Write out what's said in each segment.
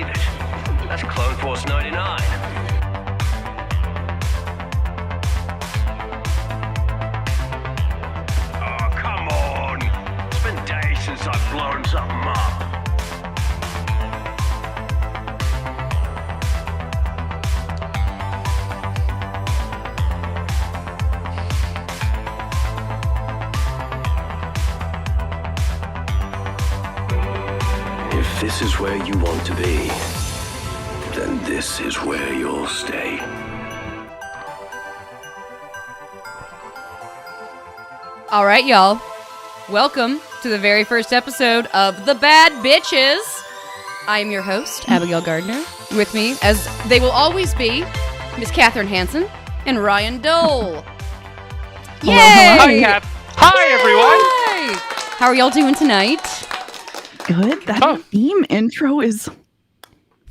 believe it. That's Clone Force 99. Oh, come on. It's been days since I've blown something up. If this is where you want to be, then this is where you'll stay. All right, y'all. Welcome to the very first episode of The Bad Bitches. I am your host, Abigail Gardner. With me, as they will always be, Miss Catherine Hansen and Ryan Dole. Yay! Hi, Cap. Hi, everyone. Yay! How are y'all doing tonight? Good. That theme intro is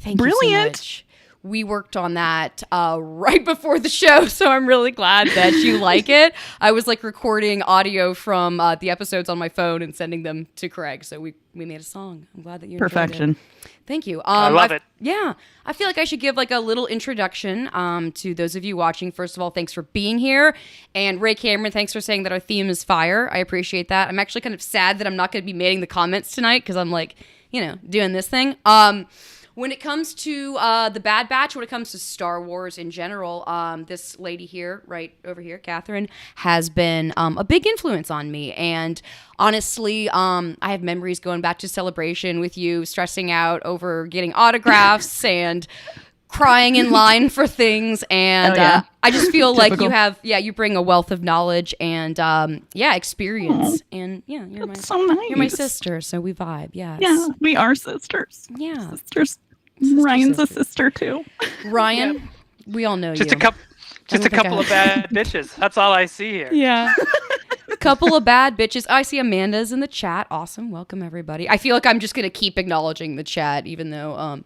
Thank brilliant. you so much. We worked on that right before the show, so I'm really glad that you like it. I was like recording audio from the episodes on my phone and sending them to Craig, so we made a song. I'm glad that you enjoyed Perfection. it. Thank you. I love it. Yeah, I feel like I should give like a little introduction to those of you watching. First of all, thanks for being here. And Ray Cameron, thanks for saying that our theme is fire. I appreciate that. I'm actually kind of sad that I'm not going to be making the comments tonight because I'm like, doing this thing. When it comes to the Bad Batch, when it comes to Star Wars in general, this lady here, right over here, Catherine, has been a big influence on me. And honestly, I have memories going back to Celebration with you, stressing out over getting autographs and crying in line for things. And I just feel like you bring a wealth of knowledge and experience. And you're so nice. You're my sister, so we vibe. Yes. Yeah, we are sisters. Yeah. Sisters. Ryan's a sister too. Ryan, we all know Just you. a couple of bad bitches. That's all I see here. Yeah. Couple of bad bitches. I see Amanda's in the chat. Awesome. Welcome, everybody. I feel like I'm just going to keep acknowledging the chat, even though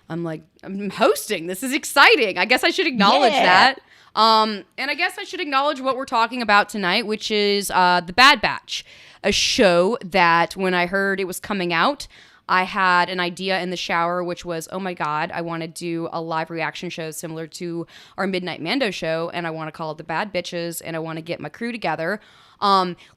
I'm hosting. This is exciting. I guess I should acknowledge that. And I guess I should acknowledge what we're talking about tonight, which is The Bad Batch, a show that when I heard it was coming out, I had an idea in the shower, which was, oh my God, I want to do a live reaction show similar to our Midnight Mando show, and I want to call it The Bad Bitches, and I want to get my crew together.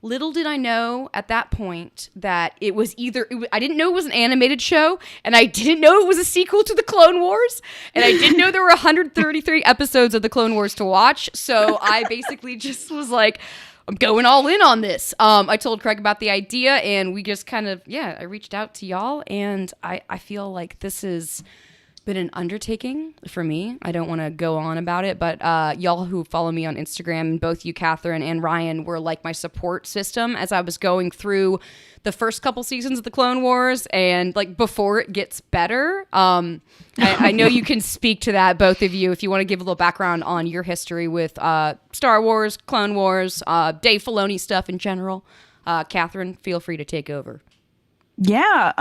Little did I know at that point that it was I didn't know it was an animated show, and I didn't know it was a sequel to the Clone Wars, and I didn't know there were 133 episodes of the Clone Wars to watch, so I basically just was like, I'm going all in on this. I told Craig about the idea, and we just kind of, I reached out to y'all, and I feel like this has been an undertaking for me. I don't want to go on about it, but y'all who follow me on Instagram, both you, Catherine, and Ryan, were like my support system as I was going through the first couple seasons of the Clone Wars, and like before it gets better. I know you can speak to that, both of you, if you want to give a little background on your history with Star Wars, Clone Wars, Dave Filoni stuff in general. Catherine, feel free to take over. Yeah.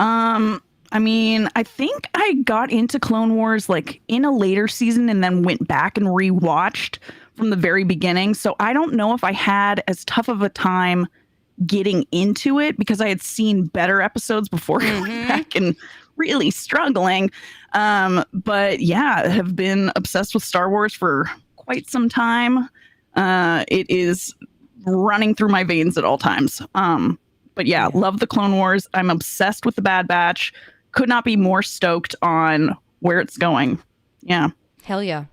I mean, I think I got into Clone Wars like in a later season and then went back and rewatched from the very beginning. So I don't know if I had as tough of a time getting into it because I had seen better episodes before going back and really struggling. But yeah, I have been obsessed with Star Wars for quite some time. It is running through my veins at all times. But yeah, love the Clone Wars. I'm obsessed with the Bad Batch. Could not be more stoked on where it's going. Yeah. Hell yeah.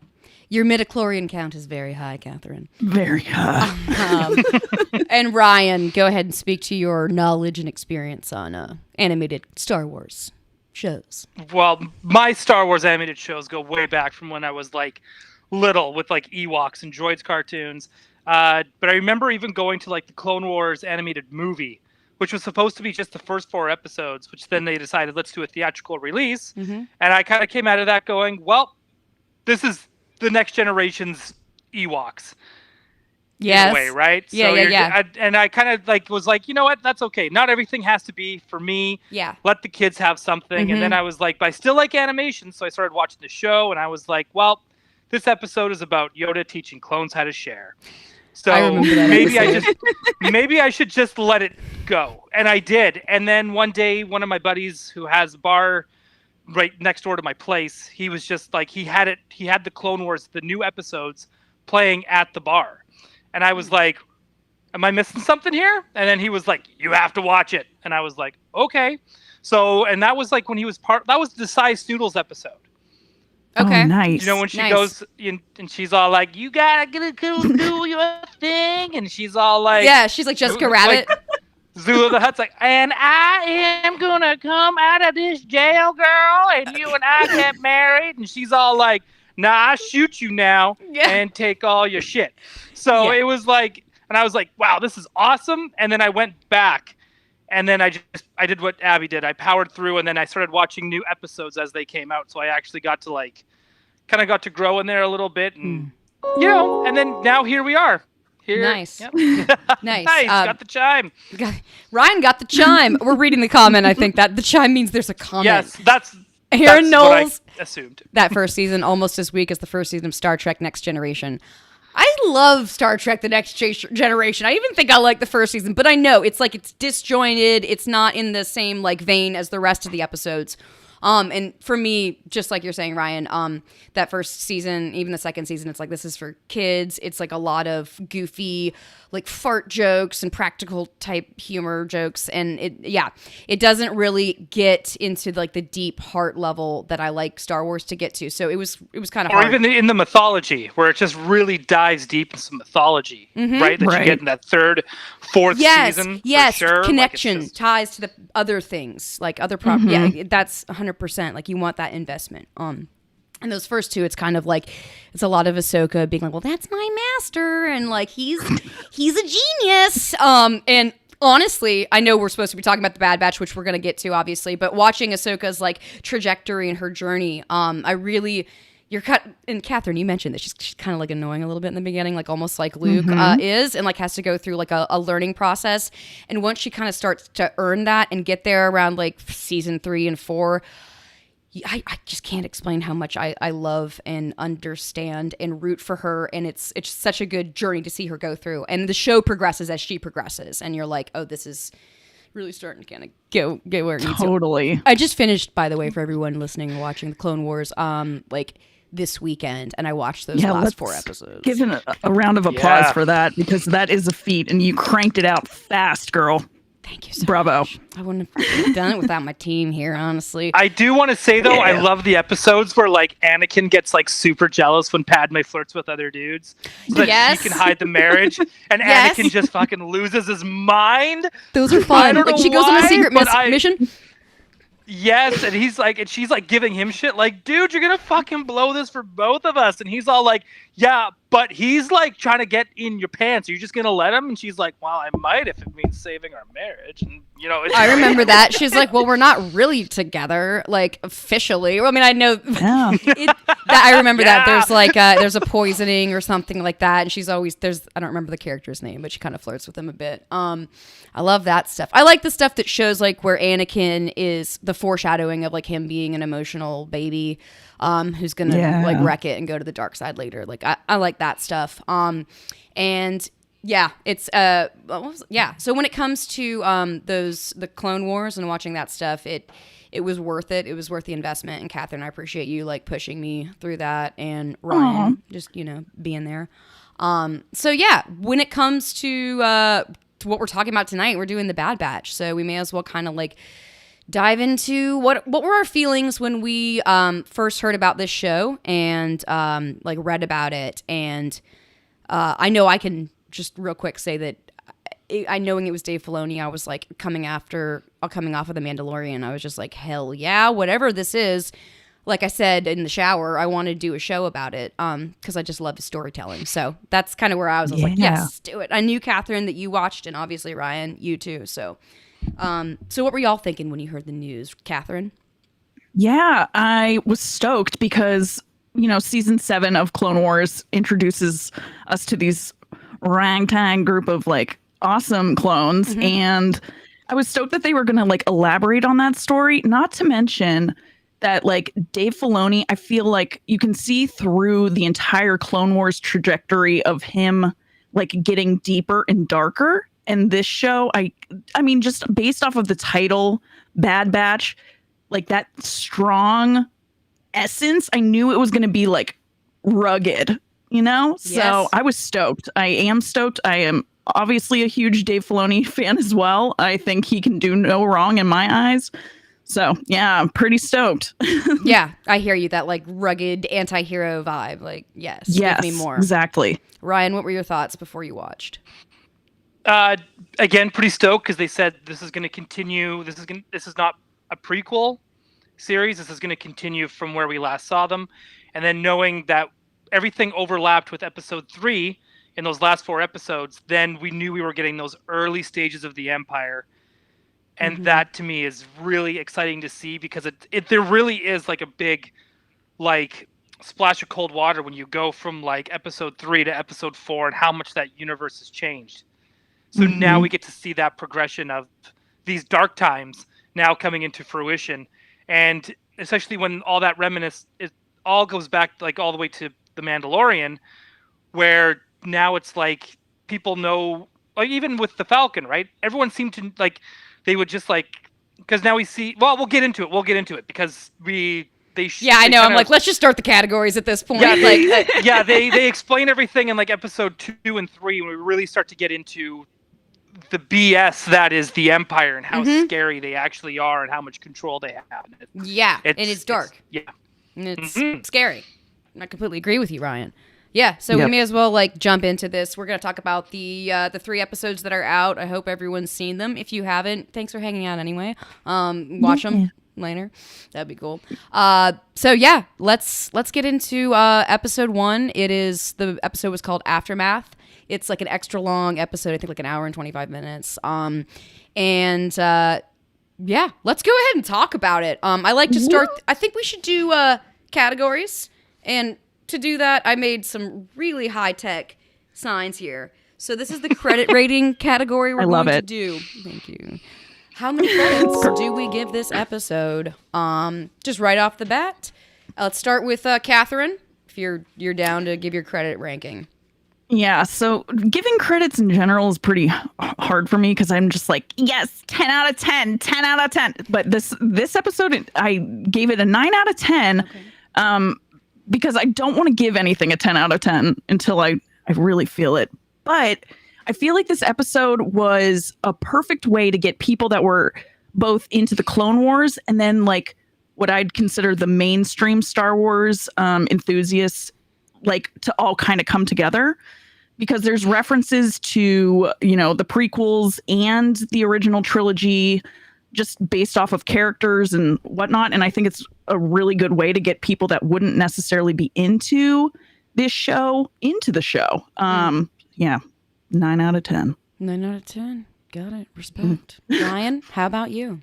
Your midichlorian count is very high, Catherine. Very high. And Ryan, go ahead and speak to your knowledge and experience on animated Star Wars shows. Well, my Star Wars animated shows go way back from when I was like little with like Ewoks and Droids cartoons. But I remember even going to like the Clone Wars animated movie, which was supposed to be just the first 4 episodes, which then they decided, let's do a theatrical release. Mm-hmm. And I kind of came out of that going, well, this is the next generation's Ewoks. Yes. In a way, right? Yeah. And I kind of like was like, you know what? That's okay. Not everything has to be for me. Yeah. Let the kids have something. Mm-hmm. And then I was like, but I still like animation. So I started watching the show and I was like, well, this episode is about Yoda teaching clones how to share. So maybe I should just let it go. And I did. And then one day, one of my buddies who has a bar right next door to my place, he was just like he had the Clone Wars, the new episodes playing at the bar. And I was like, am I missing something here? And then he was like, you have to watch it. And I was like, okay. So, and that was like when he was that was the Size Noodles episode. Okay. Oh, nice. You know, when she Nice. goes in and she's all like, you gotta go do your thing. And she's all like, Yeah, she's like Jessica Rabbit. Zula the Hutt's like, and I am gonna come out of this jail, girl, and you and I get married. And she's all like, nah, I shoot you now Yeah. and take all your shit. So Yeah. it was like, and I was like, wow, this is awesome. And then I went back and then I did what Abby did. I powered through and then I started watching new episodes as they came out. So I actually got to like, kind of got to grow in there a little bit and, you know, and then now here we are. Here. Nice. Yep. Nice. Nice. Got the chime. Ryan got the chime. We're reading the comment. I think that the chime means there's a comment. Yes, that's Aaron Knowles. what I assumed. That first season almost as weak as the first season of Star Trek Next Generation. I love Star Trek The Next Generation. I even think I like the first season, but I know it's like it's disjointed. It's not in the same like vein as the rest of the episodes. And for me, just like you're saying, Ryan, that first season, even the second season, it's like this is for kids. It's like a lot of goofy, like fart jokes and practical type humor jokes, and it doesn't really get into like the deep heart level that I like Star Wars to get to. So it was kind of Or hard. even in the mythology, where it just really dives deep into some mythology, right? That Right. you get in that third, fourth season. Yes, for sure. connection, Like, it's just- ties to the other things, like other Yeah, that's 100%. Like you want that investment. And those first two, it's kind of like it's a lot of Ahsoka being like, "Well, that's my master," and like he's a genius. And honestly, I know we're supposed to be talking about the Bad Batch, which we're gonna get to, obviously, but watching Ahsoka's like trajectory and her journey, I really. And Catherine, you mentioned that she's kind of like annoying a little bit in the beginning, like almost like Luke is, and like has to go through like a learning process. And once she kind of starts to earn that and get there around like season 3 and 4, I just can't explain how much I love and understand and root for her. And it's such a good journey to see her go through. And the show progresses as she progresses. And you're like, oh, this is really starting to kind of go where it needs to. Totally. I just finished, by the way, for everyone listening and watching the Clone Wars, like this weekend, and I watched those last 4 episodes. Give a round of applause Yeah. for that, because that is a feat, and you cranked it out fast, girl. Thank you so Bravo. much. I wouldn't have done it without my team here, honestly. I do want to say though, I Yeah. love the episodes where like Anakin gets like super jealous when Padme flirts with other dudes, so that Yes. she can hide the marriage, and Yes. Anakin just fucking loses his mind. Those are fun. don't Like know she goes on a why, secret but I- mission. Yes, and he's like, and she's like giving him shit, like, dude, you're gonna fucking blow this for both of us. And he's all like, yeah, but he's like trying to get in your pants. Are you just gonna let him? And she's like, well, I might if it means saving our marriage. And you know, it's I remember that. She's like, well, we're not really together, like officially. I mean, I know Yeah. I remember that. Yeah. There's like there's a poisoning or something like that, and she's always I don't remember the character's name, but she kind of flirts with him a bit. I love that stuff. I like the stuff that shows like where Anakin is the foreshadowing of like him being an emotional baby, who's gonna Yeah. like wreck it and go to the dark side later. Like I like that stuff. And yeah, it's So when it comes to the Clone Wars and watching that stuff, it was worth it. It was worth the investment. And Catherine, I appreciate you like pushing me through that, and Ryan just being there. So yeah, when it comes to what we're talking about tonight, we're doing the Bad Batch, so we may as well kind of like dive into what were our feelings when we first heard about this show and like read about it. And I know I can just real quick say that I knowing it was Dave Filoni, I was like coming off of The Mandalorian, I was just like, hell yeah, whatever this is. Like I said in the shower, I want to do a show about it because I just love his storytelling. So that's kind of where I was. I was like, Yeah. yes, do it. I knew, Catherine, that you watched, and obviously Ryan, you too. So what were y'all thinking when you heard the news, Catherine? Yeah, I was stoked because, season 7 of Clone Wars introduces us to these ragtag group of like awesome clones. And I was stoked that they were going to like elaborate on that story, not to mention that like Dave Filoni, I feel like you can see through the entire Clone Wars trajectory of him like getting deeper and darker. And this show, I mean, just based off of the title, Bad Batch, like that strong essence. I knew it was going to be like rugged, you know? So Yes. I was stoked. I am stoked. I am obviously a huge Dave Filoni fan as well. I think he can do no wrong in my eyes. So yeah, I'm pretty stoked. Yeah, I hear you. That like rugged anti-hero vibe. Like, yes, Yes, give me more. exactly. Ryan, what were your thoughts before you watched? Again, pretty stoked because they said this is going to continue. This is not a prequel series. This is going to continue from where we last saw them, and then knowing that everything overlapped with episode 3 in those last 4 episodes, then we knew we were getting those early stages of the Empire. And that to me is really exciting to see because it there really is like a big like splash of cold water when you go from like episode 3 to episode 4 and how much that universe has changed. So now we get to see that progression of these dark times now coming into fruition, and especially when all that it all goes back like all the way to The Mandalorian, where now it's like people know, like even with the Falcon, right? Everyone seemed to like. They would just like, because now we see. Well, we'll get into it because Yeah, I know. I'm like, let's just start the categories at this point. Yeah, like, they explain everything in like episode 2 and 3 when we really start to get into the BS that is the Empire and how scary they actually are and how much control they have. yeah, and it's dark. Yeah, And it's scary. I completely agree with you, Ryan. Yeah, so we may as well like jump into this. We're going to talk about the 3 episodes that are out. I hope everyone's seen them. If you haven't, thanks for hanging out anyway. Watch them later. That'd be cool. So yeah, let's get into episode 1. The episode was called Aftermath. It's like an extra long episode. I think like an hour and 25 minutes. Yeah, let's go ahead and talk about it. I like to start. I think we should do categories, and to do that, I made some really high-tech signs here. So this is the credit rating category we're going to do. Thank you. How many credits do we give this episode? Just right off the bat. Let's start with Catherine, if you're down to give your credit ranking. Yeah, so giving credits in general is pretty hard for me because I'm just like, yes, 10 out of 10, 10 out of 10. But this episode, I gave it a 9 out of 10 because I don't want to give anything a 10 out of 10 until I really feel it. But I feel like this episode was a perfect way to get people that were both into the Clone Wars and then like what I'd consider the mainstream Star Wars enthusiasts, like to all kind of come together, because there's references to, you know, the prequels and the original trilogy just based off of characters and whatnot. And I think it's a really good way to get people that wouldn't necessarily be into this show into the show. Yeah, 9 out of 10. 9 out of 10. Got it. Respect. Ryan, how about you?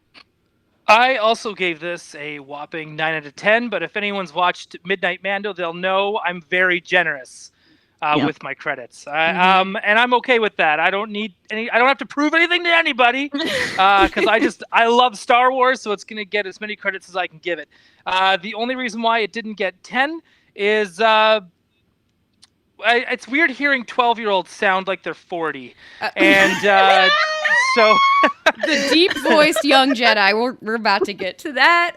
I also gave this a whopping 9 out of 10, but if anyone's watched Midnight Mando, they'll know I'm very generous with my credits. And I'm okay with that. I don't need I don't have to prove anything to anybody because I love Star Wars, so it's going to get as many credits as I can give it. The only reason why it didn't get 10 is it's weird hearing 12-year-olds sound like they're 40. And so the deep-voiced young Jedi. We're about to get to that.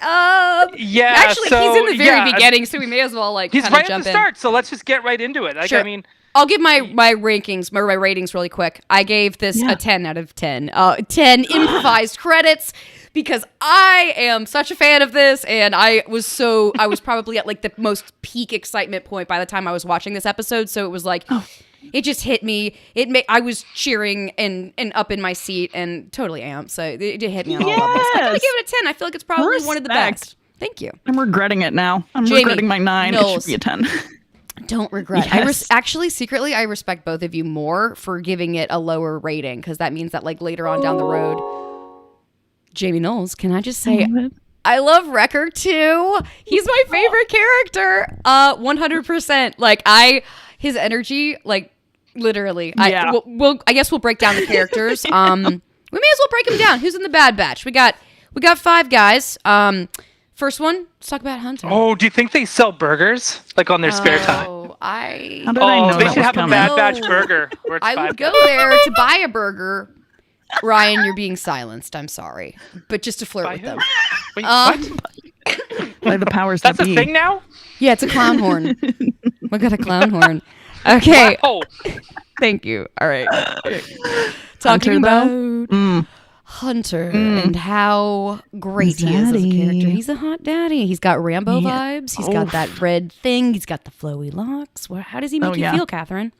Yeah, actually, he's in the very beginning, so we may as well like he's kind of right jump at the in. start. So let's just get right into it. Like, Sure. I mean, I'll give my rankings, my ratings really quick. I gave this a 10 out of 10. 10 improvised credits because I am such a fan of this, and I was probably at like the most peak excitement point by the time I was watching this episode. So it was like, it just hit me. I was cheering and up in my seat and totally amped. So it hit me on all levels. I'm gonna give it a 10. I feel like it's probably one of the best. Thank you. I'm regretting it now. I'm Jamie, regretting my 9. Knowles. It should be a 10. Don't regret. Yes. Actually, secretly, I respect both of you more for giving it a lower rating because that means that like later on down the road, Jamie Knowles, can I just say, I love Wrecker too. He's my favorite character. 100%. Like his energy, like literally. Yeah. I guess we'll break down the characters. We may as well break them down. Who's in the Bad Batch? We got 5 guys. First one, let's talk about Hunter. oh, do you think they sell burgers like on their spare time? Oh, How did I Oh, know they that should was have coming? a Bad Batch burger. Where it's I $5. would go there to buy a burger Ryan, you're being silenced. I'm sorry, but just to flirt By with who? them. Wait, Um, what? By the powers That's that a be. thing now? Yeah, it's a clown horn. We got a clown horn. Okay, Wow. thank you. All right. Hunter, Talking about Mm. Hunter and how great he is as a character. Daddy. He's a hot daddy. He's got Rambo Yeah. vibes. He's got Oof. that red thing. He's got the flowy locks. How does he make Oh, you yeah. feel, Catherine?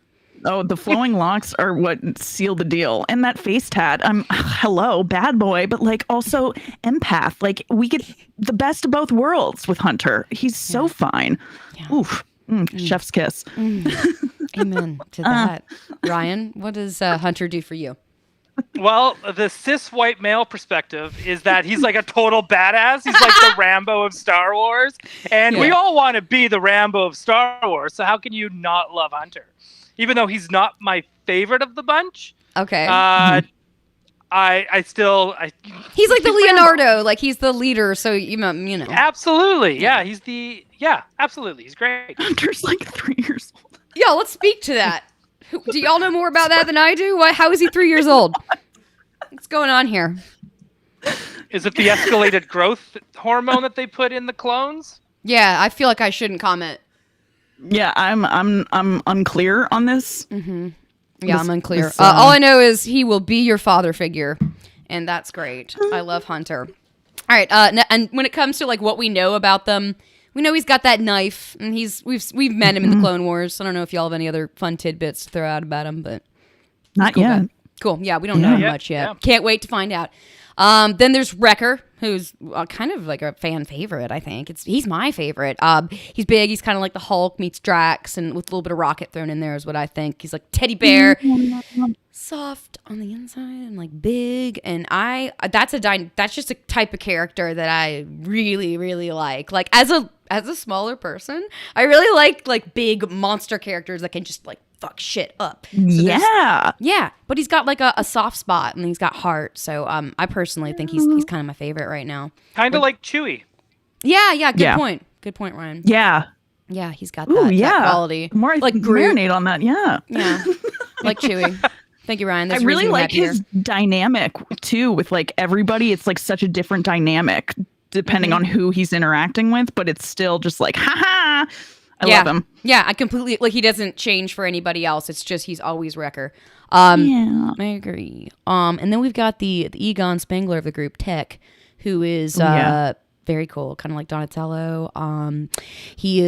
Oh, the flowing locks are what seal the deal. And that face tat. I'm hello, bad boy, but like also empath. Like we get the best of both worlds with Hunter. He's so fine. Yeah. Oof. Chef's kiss. Amen to that. Ryan, what does Hunter do for you? Well, the cis white male perspective is that he's like a total badass. He's like the Rambo of Star Wars. And we Yeah. all want to be the Rambo of Star Wars. So how can you not love Hunter? Even though he's not my favorite of the bunch, Okay. I still he's like the Rambo. Leonardo. Like he's the leader. So, you know. Absolutely. Yeah, absolutely. He's great. Hunter's like 3 years old. Yeah, let's speak to that. Do y'all know more about that than I do? How is he 3 years old? What's going on here? Is it the escalated growth hormone that they put in the clones? Yeah, I feel like I shouldn't comment. Yeah, I'm unclear on this. Yeah, I'm unclear. this, All I know is he will be your father figure, and that's great. I love Hunter. All right, and when it comes to like what we know about them, we know he's got that knife, and we've met him in the Clone Wars. I don't know if y'all have any other fun tidbits to throw out about him, but Not cool yet. guy. Cool. Yeah, we don't know Yeah, much yet. yeah. Can't wait to find out. Then there's Wrecker, who's kind of like a fan favorite, I think. He's my favorite. He's big. He's kind of like the Hulk meets Drax, and with a little bit of Rocket thrown in there is what I think. He's like teddy bear, soft on the inside and like big. And that's just a type of character that I really, really like. Like as a smaller person, I really like big monster characters that can just like fuck shit up. So there's- Yeah. but he's got like a soft spot and he's got heart. So I personally think he's kind of my favorite right now. Kind of like Chewie. Yeah, good Yeah. point. Good point, Ryan. Yeah. Yeah, he's got Ooh, that yeah. quality. More like like Groot. marinate on that. Yeah. Yeah, like Chewie. Thank you, Ryan. I There's a really reason we like have you his here. dynamic too with like everybody. It's like such a different dynamic depending on who he's interacting with, but it's still just like, ha. I love him. Yeah, I completely like. He doesn't change for anybody else. It's just he's always Wrecker. Yeah. I agree. And then we've got the Egon Spengler of the group, Tech, who is Yeah. very cool, kind of like Donatello. He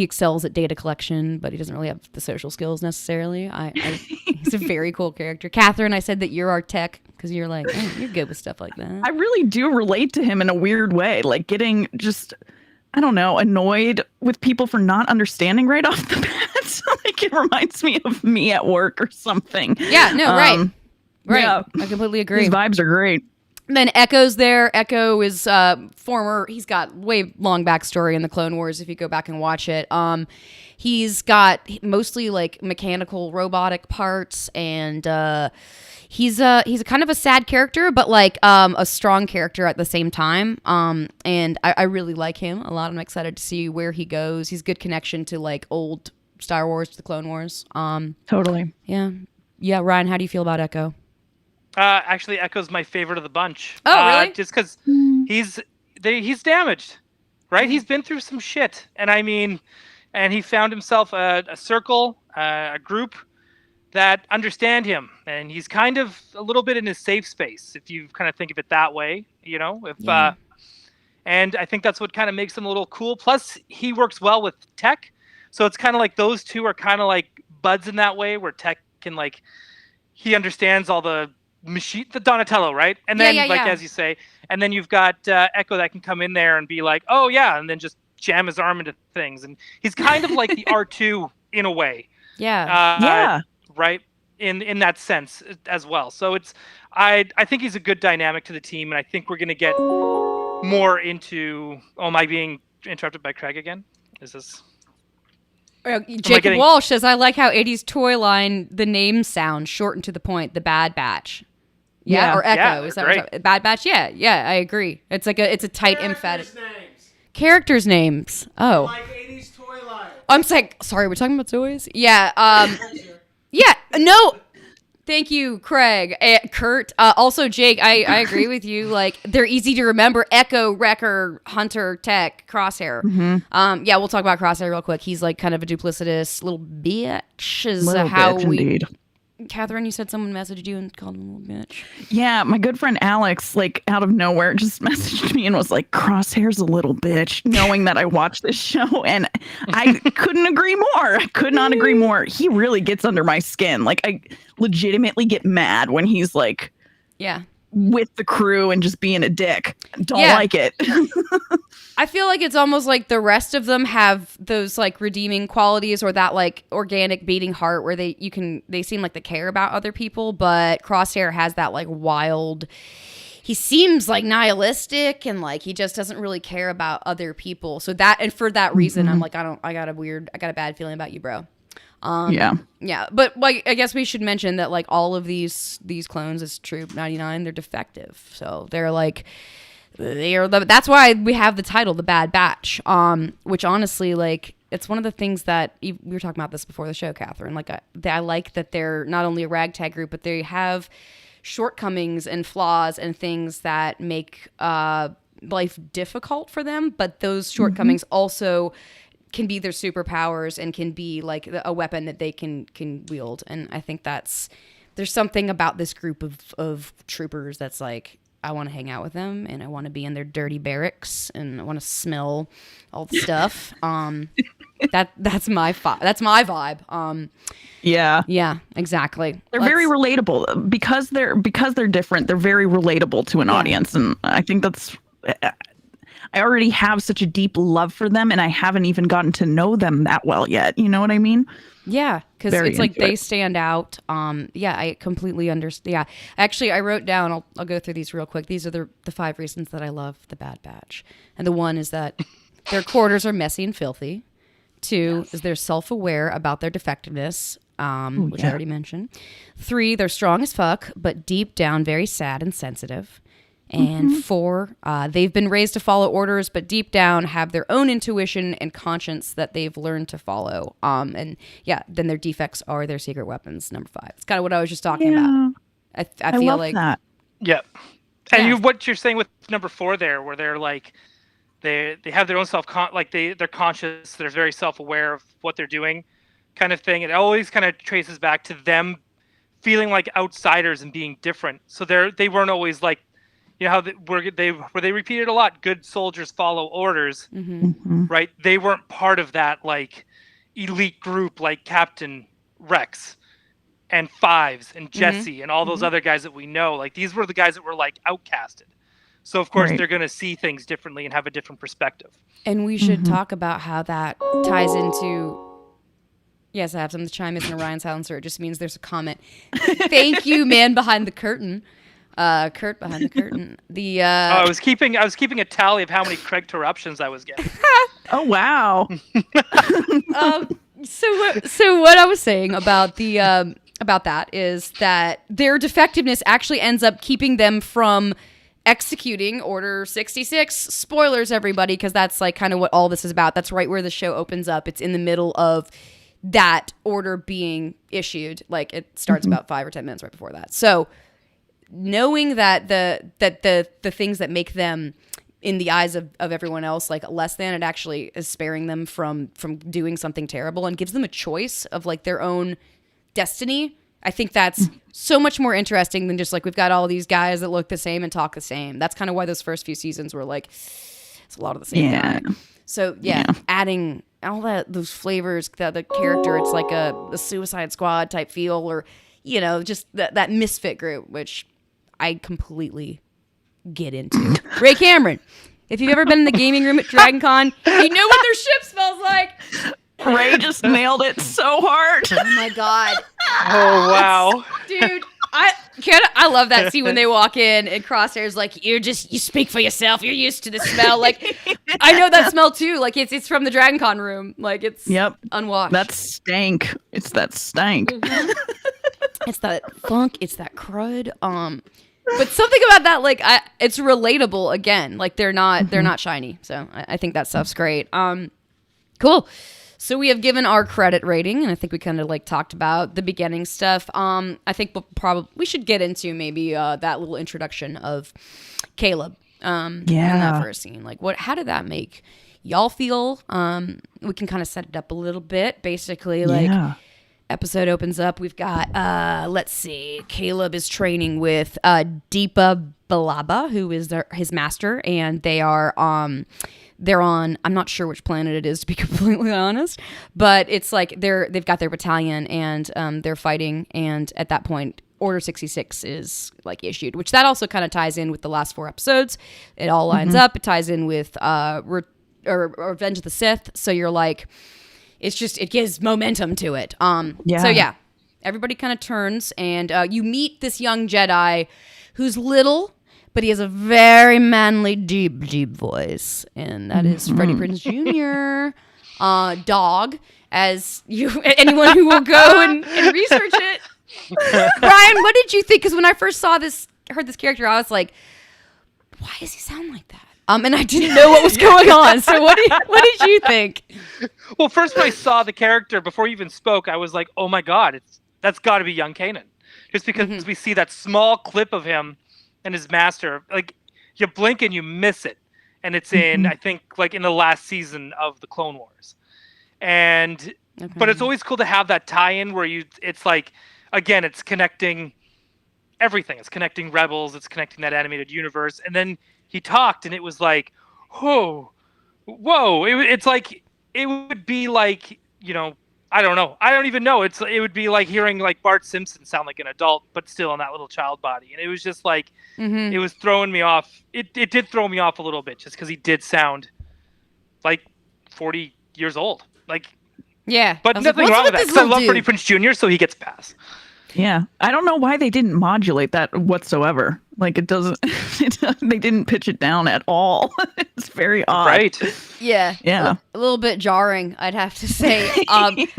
excels at data collection, but he doesn't really have the social skills necessarily. He's a very cool character. Catherine, I said that you're our Tech because you're like you're good with stuff like that. I really do relate to him in a weird way, like getting just, I don't know, annoyed with people for not understanding right off the bat. Like it reminds me of me at work or something. Yeah, no, right. Yeah. I completely agree. His vibes are great. Then Echo's there. Echo is he's got way long backstory in the Clone Wars if you go back and watch it. He's got mostly like mechanical robotic parts, and he's a kind of a sad character, but like a strong character at the same time. And I really like him a lot. I'm excited to see where he goes. He's good connection to like old Star Wars, to the Clone Wars. Totally. Yeah. Ryan, how do you feel about Echo? Actually, Echo's my favorite of the bunch. Oh, really? Just because he's damaged, right? He's been through some shit, and I mean, and he found himself a circle, a group that understand him, and he's kind of a little bit in his safe space, if you kind of think of it that way, you know. And I think that's what kind of makes him a little cool. Plus, he works well with Tech, so it's kind of like those two are kind of like buds in that way, where Tech can like he understands all the the Donatello, right? And then as you say, and then you've got Echo that can come in there and be like, oh yeah, and then just jam his arm into things, and he's kind of like the R2 in a way. Yeah. Right, in that sense as well. So it's I think he's a good dynamic to the team, and I think we're gonna get more into. Oh, am I being interrupted by Craig again? Is this? Jacob Walsh says, I like how 80s toy line, the name sounds short and to the point, the Bad Batch. Yeah, or Echo. Yeah, is that great. what Bad Batch? Yeah, I agree. It's like it's a tight emphatic. Characters' names. Oh. Like 80s toy line. I'm sorry, we're talking about toys? Yeah, yeah, no. Thank you, Craig. Kurt. Also, Jake, I agree with you. Like, they're easy to remember. Echo, Wrecker, Hunter, Tech, Crosshair. Yeah, we'll talk about Crosshair real quick. He's like kind of a duplicitous little bitch is Little how bitch, we... indeed. Catherine, you said someone messaged you and called him a little bitch. Yeah, my good friend Alex, like out of nowhere, just messaged me and was like, "Crosshair's a little bitch," knowing that I watched this show, and I couldn't agree more. I could not agree more. He really gets under my skin. Like, I legitimately get mad when he's like Yeah. with the crew and just being a dick. Don't Yeah. like it. I feel like it's almost like the rest of them have those like redeeming qualities or that like organic beating heart where they seem like they care about other people, but Crosshair has that like wild, he seems like nihilistic and like he just doesn't really care about other people. So that, and for that reason, I'm like, I got a bad feeling about you, bro. Yeah, but like I guess we should mention that like all of these clones is Troop 99, they're defective. So they're like that's why we have the title The Bad Batch, which honestly, like, it's one of the things that we were talking about this before the show, Catherine, like I like that they're not only a ragtag group, but they have shortcomings and flaws and things that make life difficult for them, but those shortcomings also can be their superpowers and can be like a weapon that they can wield. And I think there's something about this group of troopers that's like, I want to hang out with them and I want to be in their dirty barracks and I want to smell all the stuff. That's my vibe. Yeah, exactly. They're very relatable because they're different. They're very relatable to an audience, and I think that's. I already have such a deep love for them, and I haven't even gotten to know them that well yet. You know what I mean? Yeah, because it's like they stand out. Yeah, I completely understand. Yeah, actually, I wrote down. I'll go through these real quick. These are the 5 reasons that I love the Bad Batch, and the one is that their quarters are messy and filthy. 2 is they're self-aware about their defectiveness, which I already mentioned. 3, they're strong as fuck, but deep down very sad and sensitive. And 4, they've been raised to follow orders, but deep down have their own intuition and conscience that they've learned to follow. And yeah, then their defects are their secret weapons. Number 5. It's kind of what I was just talking about. I feel love like that. Yeah. And what you're saying with number 4 there, where they're like, they have their own they're conscious, they're very self-aware of what they're doing, kind of thing. It always kind of traces back to them feeling like outsiders and being different. So they weren't always like, you know how they repeated a lot, good soldiers follow orders, right? They weren't part of that like elite group like Captain Rex and Fives and Jesse and all those other guys that we know. Like, these were the guys that were like outcasted. So of course they're going to see things differently and have a different perspective. And we should talk about how that ties into. Yes, I have something to chime in an Orion silencer. It just means there's a comment. Thank you, man behind the curtain. Kurt behind the curtain. I was keeping a tally of how many Craig interruptions I was getting. Oh wow. So what I was saying about about that is that their defectiveness actually ends up keeping them from executing Order 66. Spoilers, everybody, because that's like kind of what all this is about. That's right where the show opens up. It's in the middle of that order being issued. Like, it starts about 5 or 10 minutes right before that. So knowing that the things that make them in the eyes of everyone else like less than, it actually is sparing them from doing something terrible and gives them a choice of like their own destiny. I think that's so much more interesting than just like we've got all these guys that look the same and talk the same. That's kind of why those first few seasons were like it's a lot of the same guy. So adding all those flavors, the character, it's like a Suicide Squad type feel, or you know, just that misfit group, which I completely get into. Ray Cameron, if you've ever been in the gaming room at Dragon Con, you know what their ship smells like. Ray just nailed it so hard. Oh my god. Oh wow. Dude, I love that scene when they walk in and Crosshair's like, you speak for yourself. You're used to the smell. Like, I know that smell too. Like, it's from the Dragon Con room. Like, it's unwashed. That stank. It's that stank. It's that funk. It's that crud. But something about that, like, it's relatable again. Like, they're not shiny. So I think that stuff's great. Cool. So we have given our credit rating, and I think we kind of like talked about the beginning stuff. I think we should get into maybe that little introduction of Caleb. In that first scene, like how did that make y'all feel? We can kind of set it up a little bit. Basically, episode opens up. We've got let's see, Caleb is training with Deepa Balaba, who is his master, and they are they're on, I'm not sure which planet it is, to be completely honest, but it's like they've got their battalion, and they're fighting, and at that point Order 66 is like issued, which that also kind of ties in with the last 4 episodes. It all lines up. It ties in with Revenge of the Sith. So you're like, it gives momentum to it. So yeah, everybody kind of turns, and you meet this young Jedi who's little, but he has a very manly, deep, deep voice, and that is Freddie Prinze Jr. Dog, as anyone who will go and research it. Brian, what did you think? Because when I first heard this character, I was like, why does he sound like that? And I didn't know what was going on. So what did you think? Well, first when I saw the character, before you even spoke, I was like, oh my God, that's got to be young Kanan. Just because we see that small clip of him and his master, like you blink and you miss it. And it's in, I think, like in the last season of the Clone Wars. And, but it's always cool to have that tie-in where it's like, again, it's connecting everything. It's connecting Rebels. It's connecting that animated universe. And then he talked, and it was like, whoa. It's like, it would be like, I don't know. I don't even know. It would be like hearing like Bart Simpson sound like an adult, but still in that little child body. And it was just like, it was throwing me off. It did throw me off a little bit, just because he did sound like 40 years old. Like, yeah. But nothing wrong with that, because I love Freddie Prinze Jr., so he gets a pass. Yeah. I don't know why they didn't modulate that whatsoever. Like, it doesn't, they didn't pitch it down at all. It's very odd. Right. Yeah. Yeah. A little bit jarring, I'd have to say.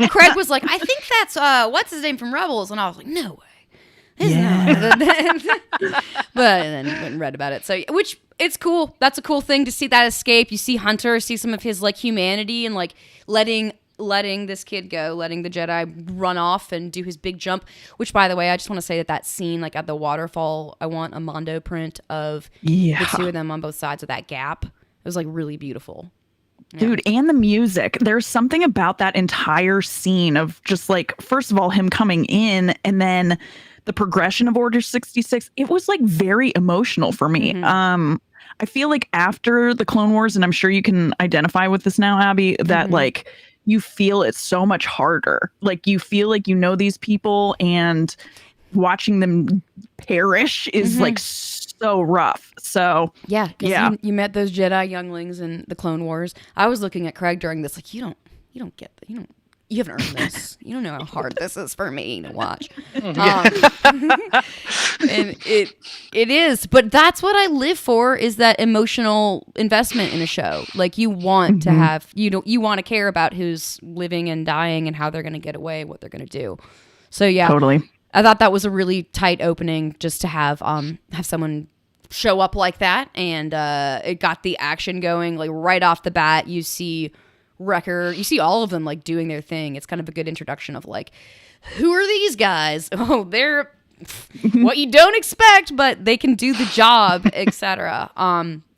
Craig was like, I think that's, what's his name from Rebels? And I was like, no way. But then went and read about it. So, which, it's cool. That's a cool thing to see that escape. You see Hunter, see some of his, like, humanity, and, like, letting this kid go, letting the Jedi run off and do his big jump, which, by the way, I just want to say that scene, like at the waterfall, I want a Mondo print of the 2 of them on both sides of that gap. It was like really beautiful. Yeah. Dude, and the music. There's something about that entire scene of just like, first of all, him coming in, and then the progression of Order 66. It was like very emotional for me. I feel like after the Clone Wars, and I'm sure you can identify with this now, Abby, that like, you feel it's so much harder. Like, you feel like you know these people, and watching them perish is like so rough. So yeah. You met those Jedi younglings in the Clone Wars. I was looking at Craig during this, like, you don't get that. You haven't earned this. You don't know how hard this is for me to watch. And it is, but that's what I live for, is that emotional investment in a show. Like, you want to have, you want to care about who's living and dying and how they're going to get away, what they're going to do. So yeah, totally. I thought that was a really tight opening, just to have someone show up like that, and it got the action going. Like, right off the bat, you see Wrecker, you see all of them like doing their thing. It's kind of a good introduction of like, who are these guys? Oh, they're what you don't expect, but they can do the job, etc.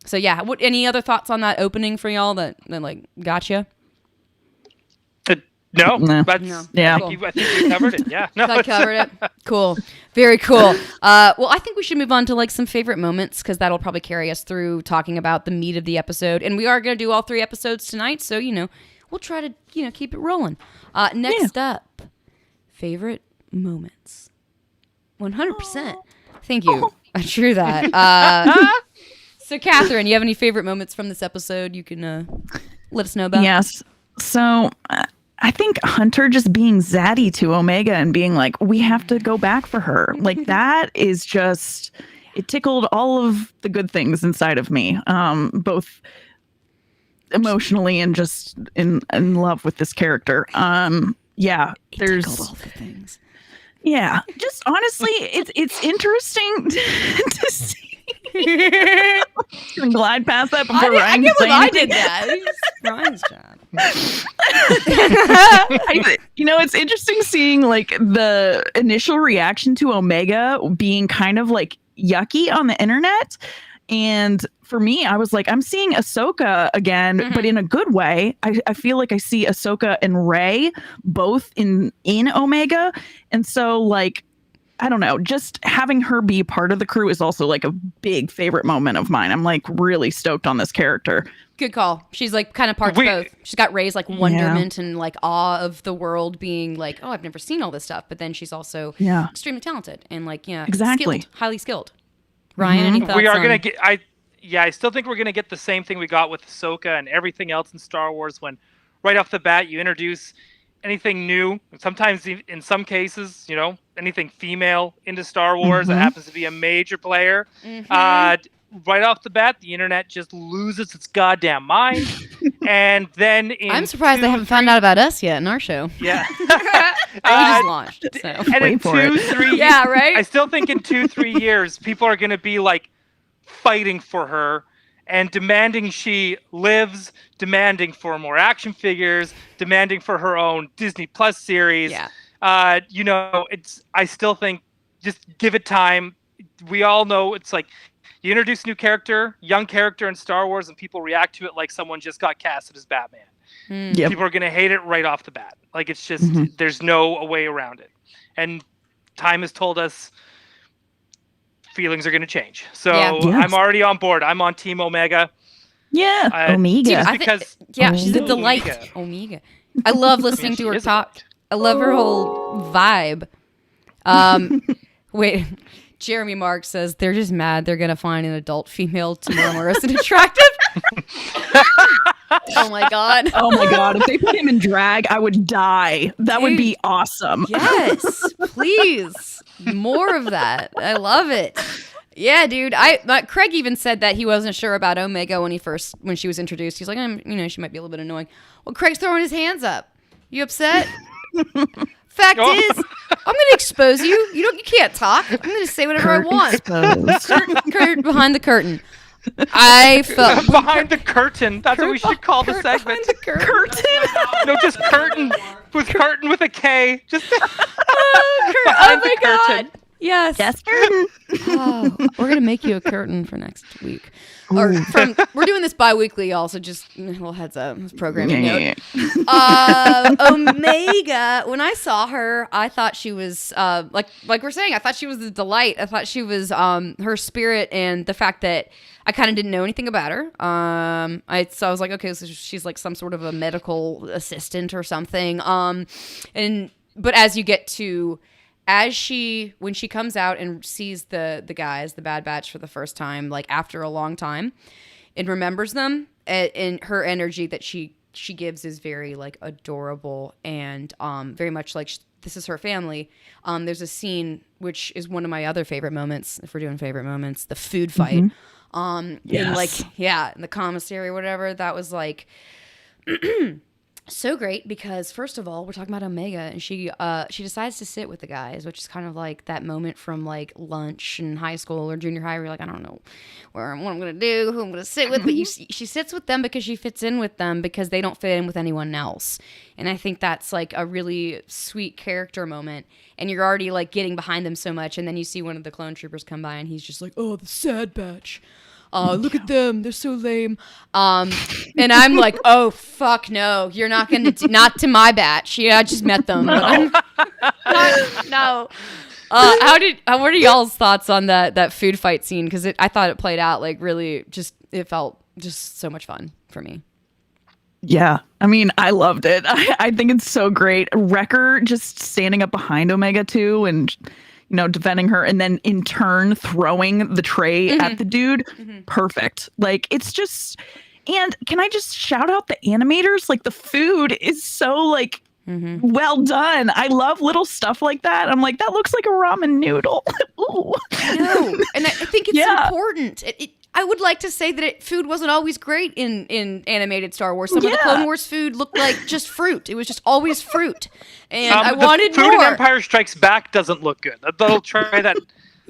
So yeah, any other thoughts on that opening for y'all that like gotcha? No. Yeah. I think you covered it. Yeah. No, I covered it. Cool. Very cool. Well, I think we should move on to like some favorite moments, because that'll probably carry us through talking about the meat of the episode. And we are going to do all 3 episodes tonight, so we'll try to keep it rolling. Next up, favorite moments. 100%. Thank you. I drew that. So, Catherine, you have any favorite moments from this episode you can let us know about? Yes. So, I think Hunter just being zaddy to Omega and being like, we have to go back for her. Like, that is just, it tickled all of the good things inside of me, both emotionally and just in love with this character. Yeah, there's all the things. Yeah, just honestly, it's interesting to see. Glide past that before Ryan I can say I anything. did that. Ryan's chat. It's interesting seeing like the initial reaction to Omega being kind of like yucky on the internet. And for me, I was like, I'm seeing Ahsoka again, but in a good way. I feel like I see Ahsoka and Rey both in Omega. And so like, I don't know, just having her be part of the crew is also like a big favorite moment of mine. I'm like really stoked on this character. Good call. She's like kind of parts both. She's got Rey's like wonderment and like awe of the world, being like, oh, I've never seen all this stuff. But then she's also extremely talented and like, exactly, skilled, highly skilled. Ryan, any thoughts? We are gonna get. I still think we're gonna get the same thing we got with Ahsoka and everything else in Star Wars. When right off the bat you introduce anything new, sometimes in some cases, anything female into Star Wars that happens to be a major player. Right off the bat, the internet just loses its goddamn mind. And then I'm surprised they haven't found out about us yet in our show. Yeah. We just launched. So. And in 2-3 years, yeah, right? I still think in 2-3 years, people are going to be like fighting for her and demanding she lives, demanding for more action figures, demanding for her own Disney Plus series. Yeah. I still think just give it time. We all know it's like, you introduce a new character, young character in Star Wars, and people react to it like someone just got casted as Batman. People are going to hate it right off the bat. Like, it's just, there's no way around it. And time has told us feelings are going to change. So I'm already on board. I'm on Team Omega. Yeah, Omega. Just because, she's a delight. Omega. I love listening to her talk. I love her whole vibe. Wait. Jeremy Mark says they're just mad they're going to find an adult female Tamora Morrison attractive. Oh my God. Oh my God. If they put him in drag, I would die. That would be awesome. Yes, please. More of that. I love it. Yeah, dude. Craig even said that he wasn't sure about Omega when she was introduced. He's like, she might be a little bit annoying. Well, Craig's throwing his hands up. You upset? Fact is, I'm going to expose you. You can't talk. I'm going to say whatever I want. Kurt behind the curtain. I felt behind the curtain. That's what we should call the segment. The curtain. No, just curtain with a K. Just oh my God. Yes. Yes, curtain. Oh, we're gonna make you a curtain for next week. We're doing this bi-weekly, y'all. So just a little heads up. Programming note. Omega. When I saw her, I thought she was like we're saying. I thought she was a delight. I thought she was her spirit and the fact that I kind of didn't know anything about her. So I was like, okay, so she's like some sort of a medical assistant or something. But as you get to when she comes out and sees the guys, the Bad Batch for the first time, like after a long time, and remembers them, and her energy that she gives is very like adorable and very much like this is her family. There's a scene which is one of my other favorite moments, if we're doing favorite moments, the food fight. Yes. In the commissary or whatever, that was like so great because first of all, we're talking about Omega and she decides to sit with the guys, which is kind of like that moment from like lunch in high school or junior high where you're like, I don't know what I'm going to do, who I'm going to sit with, but she sits with them because she fits in with them because they don't fit in with anyone else. And I think that's like a really sweet character moment and you're already like getting behind them so much and then you see one of the clone troopers come by and he's just like, oh, the Sad Batch. Look at them. They're so lame. And I'm like, oh, fuck no. You're not going to, not to my batch. Yeah, I just met them. No. No. What are y'all's thoughts on that food fight scene? Because I thought it played out like really it felt just so much fun for me. Yeah. I mean, I loved it. I think it's so great. Wrecker just standing up behind Omega too and defending her and then in turn throwing the tray at the dude. Perfect. Like it's just, and can I just shout out the animators? Like the food is so like well done. I love little stuff like that. I'm like, that looks like a ramen noodle. Ooh. No, and I think it's important. I would like to say that food wasn't always great in animated Star Wars. Some of the Clone Wars food looked like just fruit. It was just always fruit. And I wanted food more. in Empire Strikes Back doesn't look good. They'll try that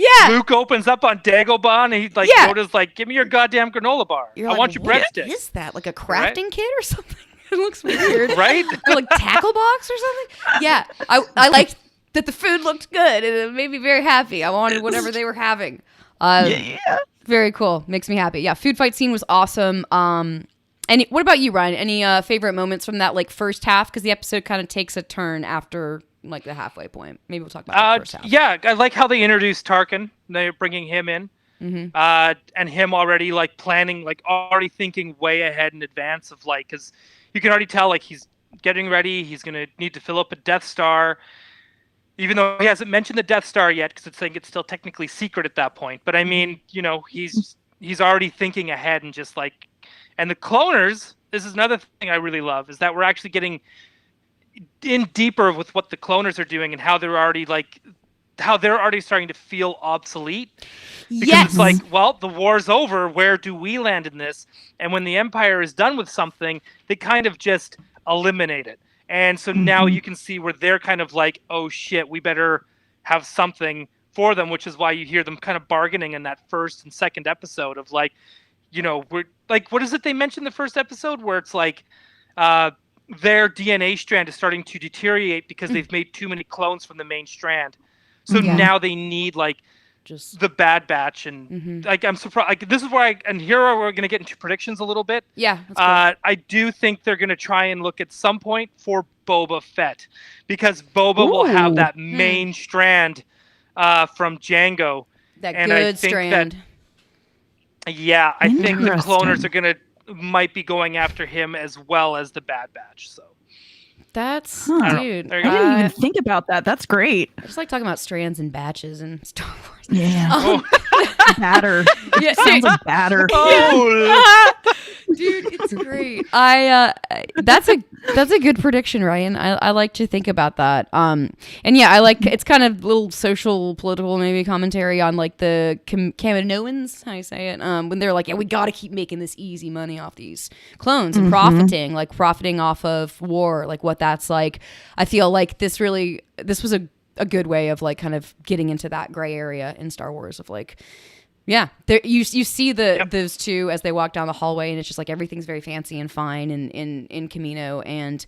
Yeah. Luke opens up on Dagobah and he's like, Yeah. Yoda's like, give me your goddamn granola bar. You're I like, want your what breadsticks. is that? Like a Right? crafting kit or something? It looks weird. Right? Or like tackle box or something? Yeah. I liked that the food looked good and it made me very happy. I wanted whatever they were having. Yeah. Very cool. Makes me happy. Yeah, food fight scene was awesome. And what about you, Ryan? Any favorite moments from that like first half? Because the episode kind of takes a turn after like the halfway point. Maybe we'll talk about the first half. Yeah, I like how they introduced Tarkin. They're bringing him in. And him already like planning, like already thinking way ahead in advance of like, because you can already tell like he's getting ready. He's going to need to fill up a Death Star. Even though he hasn't mentioned the Death Star yet, because it's still technically secret at that point. But I mean, you know, he's already thinking ahead and just like, and the cloners. This is another thing I really love is that we're actually getting in deeper with what the cloners are doing and how they're already starting to feel obsolete. Because it's like, well, the war's over. Where do we land in this? And when the Empire is done with something, they kind of just eliminate it. And so now you can see where they're kind of like, oh shit, we better have something for them, which is why you hear them kind of bargaining in that first and second episode of like, you know, we're like, what is it they mentioned in the first episode where it's like their DNA strand is starting to deteriorate because they've made too many clones from the main strand. So now they need like Just the Bad Batch and like I'm surprised. Like this is where and here we're going to get into predictions a little bit. yeah. That's cool. I do think they're going to try and look at some point for Boba Fett because Boba will have that main strand from Django. That and I good think strand. Yeah, I think the cloners Interesting. might be going after him as well as the Bad Batch. So That's Huh. I dude. There you I go. didn't even think about that. That's great. I just like talking about strands and batches and Star Wars. Yeah. Oh. Batter. Yeah, Sounds like batter. Oh, dude, it's great. That's a good prediction, Ryan. I like to think about that. And yeah, I like it's kind of little social, political, maybe commentary on like the Kaminoans, how you say it. When they're like, yeah, we got to keep making this easy money off these clones and profiting off of war, like what that's like. I feel like this was a good way of like kind of getting into that gray area in Star Wars of like, yeah, there you see those two as they walk down the hallway and it's just like everything's very fancy and fine in Camino, and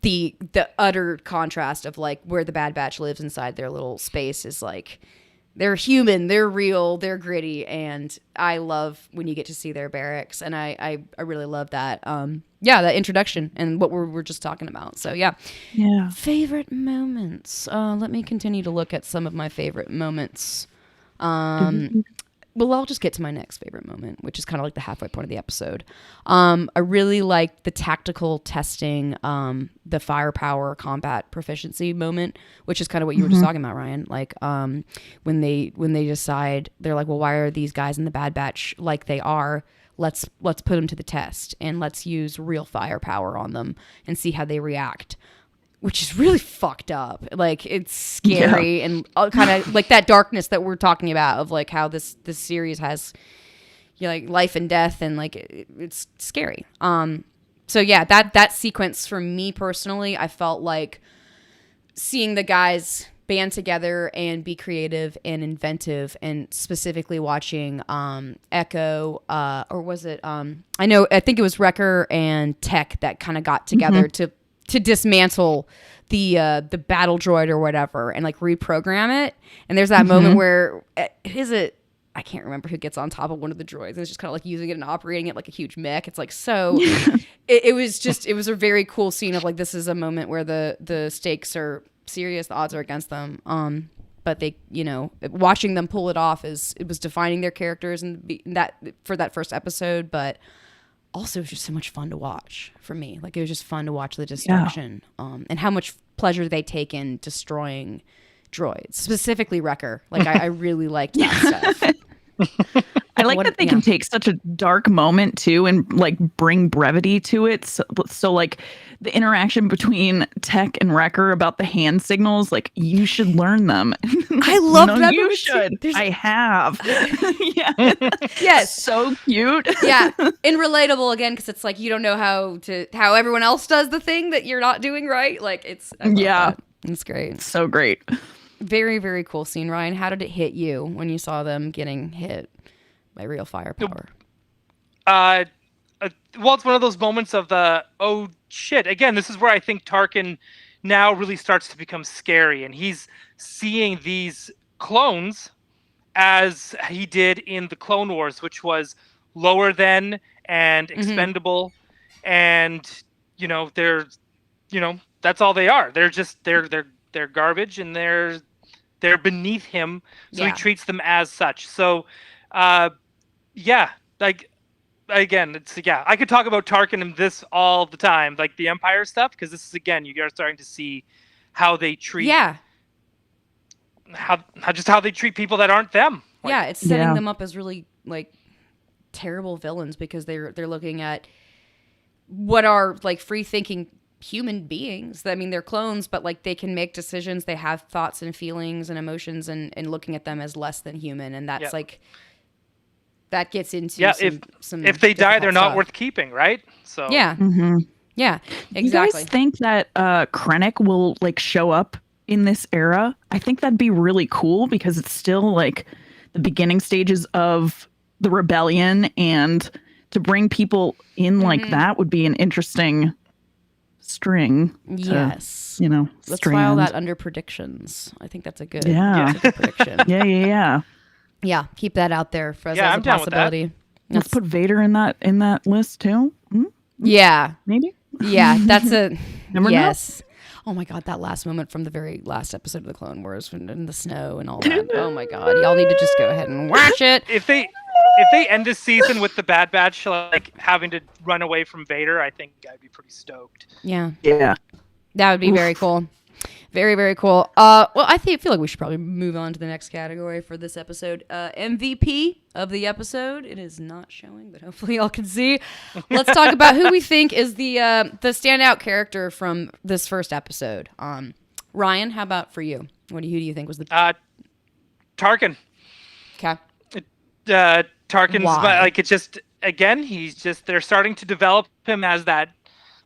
the utter contrast of like where the Bad Batch lives inside their little space is like they're human, they're real, they're gritty, and I love when you get to see their barracks, and I really love that that introduction and what we're just talking about. So yeah. Favorite moments. Let me continue to look at some of my favorite moments. Well, I'll just get to my next favorite moment, which is kind of like the halfway point of the episode. I really like the tactical testing, the firepower combat proficiency moment, which is kind of what you were just talking about, Ryan. Like when they decide, they're like, well, why are these guys in the Bad Batch like they are? Let's put them to the test and let's use real firepower on them and see how they react. Which is really fucked up. Like it's scary and kind of like that darkness that we're talking about of like how this series has, you know, like life and death and like it's scary. So yeah, that sequence for me personally, I felt like seeing the guys band together and be creative and inventive, and specifically watching Echo or was it I think it was Wrecker and Tech that kind of got together to dismantle the battle droid or whatever and like reprogram it. And there's that moment where I can't remember who gets on top of one of the droids and it's just kind of like using it and operating it like a huge mech. It's like so it was a very cool scene of like this is a moment where the stakes are serious, the odds are against them. But they, you know, watching them pull it off it was defining their characters and that for that first episode, but also it was just so much fun to watch for me. Like it was just fun to watch the destruction and how much pleasure they take in destroying droids, specifically Wrecker. Like I really liked that stuff. I like that they can take such a dark moment too and like bring brevity to it. So like the interaction between Tech and Wrecker about the hand signals, like you should learn them. I love that. You should. I have. Yeah. Yes. So cute. Yeah. And relatable again, because it's like you don't know how everyone else does the thing that you're not doing right. Like it's that. It's great. So great. Very, very cool scene. Ryan, how did it hit you when you saw them getting hit by real firepower? Well, it's one of those moments of the, oh shit. Again, this is where I think Tarkin now really starts to become scary, and he's seeing these clones as he did in the Clone Wars, which was lower than and expendable, and they're that's all they are. They're just they're garbage, and they're beneath him, so he treats them as such. So like, again, I could talk about Tarkin and this all the time, like the Empire stuff, because this is, again, you are starting to see how they treat how they treat people that aren't them. Like, it's setting them up as really like terrible villains, because they're looking at what are like free thinking human beings. I mean, they're clones, but like they can make decisions, they have thoughts and feelings and emotions, and looking at them as less than human, and that's like that gets into some if they die, they're not stuff. worth keeping, right? So yeah exactly. You guys think that Krennic will like show up in this era? I think that'd be really cool, because it's still like the beginning stages of the rebellion, and to bring people in like that would be an interesting string. Yes. strand. Let's file that under predictions. I think that's a good Yeah. that's a good prediction. Yeah, keep that out there for as I'm a down with that. possibility. Let's put Vader in that list too. Yeah. Maybe. Yeah, that's a Never know. yes. Oh my god, that last moment from the very last episode of the Clone Wars, in the snow and all that. Oh my god, y'all need to just go ahead and watch it. If they end this season with the Bad Batch like having to run away from Vader, I think I'd be pretty stoked. Yeah, Yeah. that would be very cool. Very, very cool. Well, I feel like we should probably move on to the next category for this episode. MVP of the episode. It is not showing, but hopefully y'all can see. Let's talk about who we think is the standout character from this first episode. Ryan, how about for you? Who do you think was the Tarkin. okay? Tarkin's Why? like, it's just, again, they're starting to develop him as that.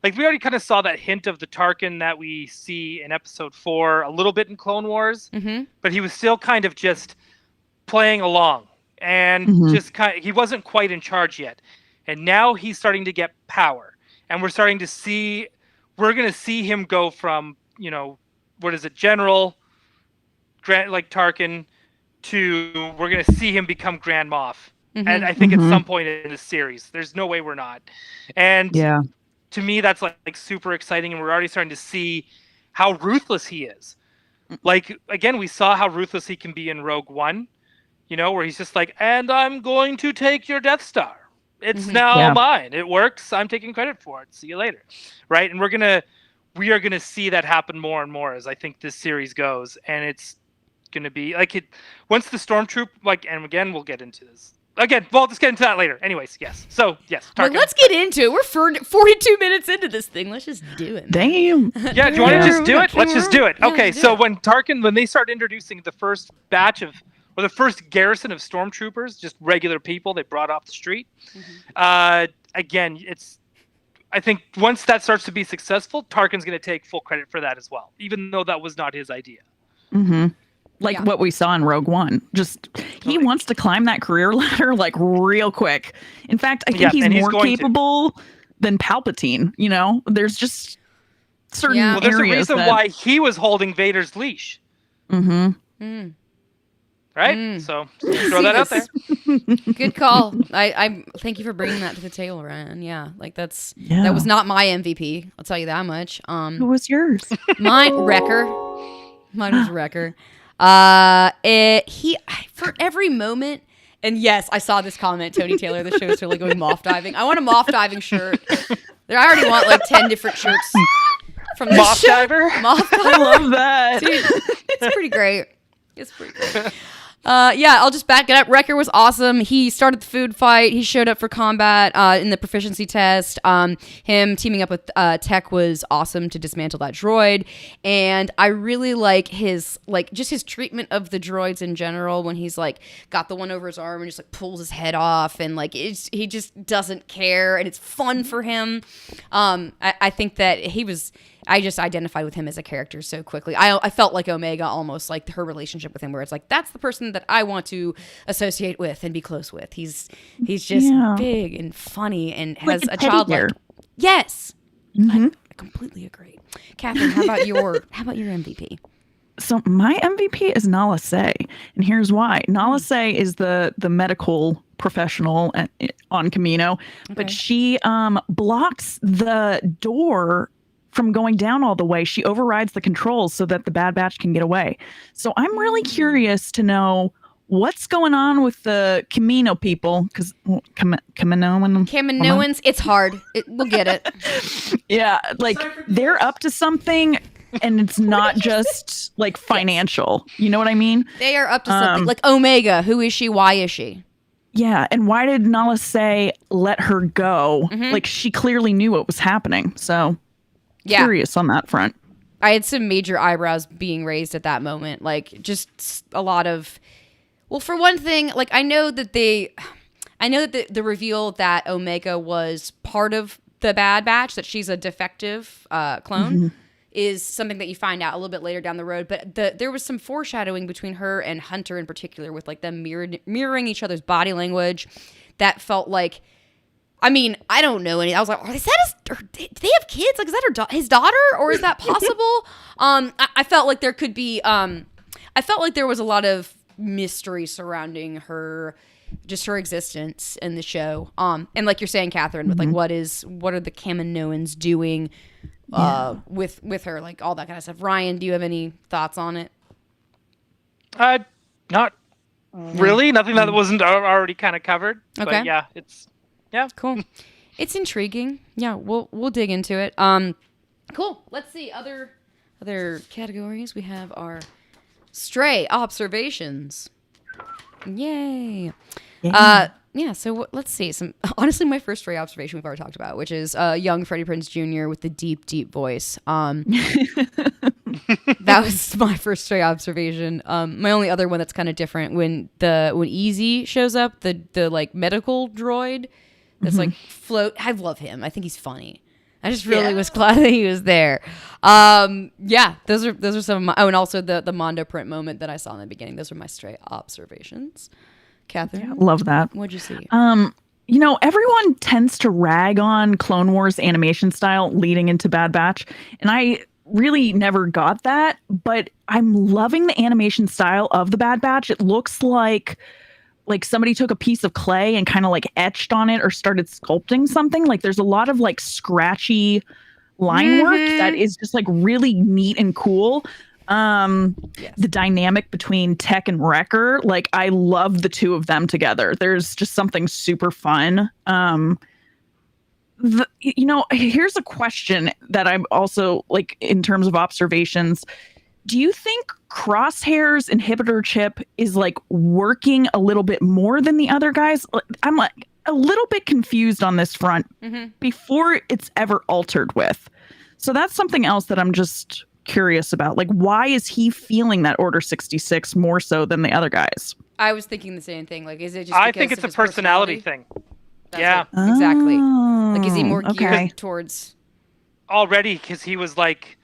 Like, we already kind of saw that hint of the Tarkin that we see in episode 4 a little bit in Clone Wars, but he was still kind of just playing along, and he wasn't quite in charge yet. And now he's starting to get power, and we're going to see him go from, General like Tarkin, to we're going to see him become Grand Moff. And I think at some point in the series, there's no way we're not. And to me, that's like super exciting, and we're already starting to see how ruthless he is. Like, again, we saw how ruthless he can be in Rogue One, where he's just like, and I'm going to take your Death Star. It's now mine. It works. I'm taking credit for it. See you later. Right? And we are gonna see that happen more and more as I think this series goes, and it's gonna be like it once the Stormtroop, like, and again, we'll get into this. Again, we'll just get into that later. Anyways, yes. So, yes, Tarkin. Well, let's get into it. We're 42 minutes into this thing. Let's just do it. Damn. Yeah, do you want to just do it? Let's just do it. Yeah, Okay, do so it. when they start introducing the first batch of, or the first garrison of stormtroopers, just regular people they brought off the street, again, I think once that starts to be successful, Tarkin's going to take full credit for that as well, even though that was not his idea. Like what we saw in Rogue One. Just he wants to climb that career ladder like real quick. In fact, I think he's more capable than Palpatine. There's just certain Yeah. Well, there's a areas reason why he was holding Vader's leash. Right? So throw that out there. Good call. I thank you for bringing that to the table, Ryan. Yeah, like that was not my MVP. I'll tell you that much. Who was yours? Mine was Wrecker. For every moment, and yes, I saw this comment, Tony Taylor, the show's totally going moth diving. I want a moth diving shirt. I already want like 10 different shirts from the Moth show. diver? Moth diver. I love that. Dude, it's pretty great. I'll just back it up. Wrecker was awesome. He started the food fight. He showed up for combat in the proficiency test. Him teaming up with Tech was awesome to dismantle that droid. And I really like his treatment of the droids in general, when he's like got the one over his arm and just like pulls his head off, and like he just doesn't care, and it's fun for him. I think that he was I just identified with him as a character so quickly. I felt like Omega, almost like her relationship with him, where it's like, that's the person that I want to associate with and be close with. He's just big and funny and has a childlike. Yes, I completely agree. Catherine, how about your MVP? So my MVP is Nala Se, and here's why. Nala Se is the medical professional on Kamino, but she blocks the door from going down all the way. She overrides the controls so that the Bad Batch can get away. So I'm really curious to know what's going on with the Kamino people, because Kaminoans, it's hard. We'll get it. Yeah, like they're up to something. And it's not just like financial. You know what I mean? They are up to something. Like Omega, who is she? Why is she? Yeah. And why did Nala Se let her go? Like she clearly knew what was happening. So curious on that front. I had some major eyebrows being raised at that moment. Like just a lot of, well, for one thing, like I know that the reveal that Omega was part of the Bad Batch, that she's a defective clone, is something that you find out a little bit later down the road. But there was some foreshadowing between her and Hunter in particular, with like them mirroring each other's body language, that felt like, I mean, I don't know any. I was like, is that do they have kids? Like, is that his daughter, or is that possible? I felt like there could be. I felt like there was a lot of mystery surrounding her, just her existence in the show. And like you're saying, Catherine, with like what are the Kaminoans doing with her, like all that kind of stuff. Ryan, do you have any thoughts on it? Not really. Nothing that wasn't already kind of covered. Okay. But yeah, it's cool. It's intriguing. Yeah, we'll dig into it. Cool. Let's see other categories. We have our stray observations. Yay. Yeah, so let's see. Honestly, my first stray observation we've already talked about, which is young Freddie Prinze Jr. with the deep, deep voice. That was my first stray observation. My only other one that's kind of different, when Easy shows up, the like medical droid that's like float. I love him. I think he's funny. I just really was glad that he was there. Yeah, those are some of my. Oh, and also the Mondo print moment that I saw in the beginning. Those are my stray observations. Catherine, love that. What'd you see? You know, everyone tends to rag on Clone Wars animation style leading into Bad Batch, and I really never got that, but I'm loving the animation style of the Bad Batch. It looks like somebody took a piece of clay and kind of like etched on it or started sculpting something. Like there's a lot of like scratchy line work that is just like really neat and cool. The dynamic between Tech and Wrecker, like I love the two of them together. There's just something super fun. Here's a question that I'm also like, in terms of observations, do you think Crosshair's inhibitor chip is like working a little bit more than the other guys? I'm like a little bit confused on this front before it's ever altered with. So that's something else that I'm just curious about. Like, why is he feeling that Order 66 more so than the other guys? I was thinking the same thing. Like, is it just? I think it's a personality thing. That's exactly. Like, is he more geared towards? Already, because he was like,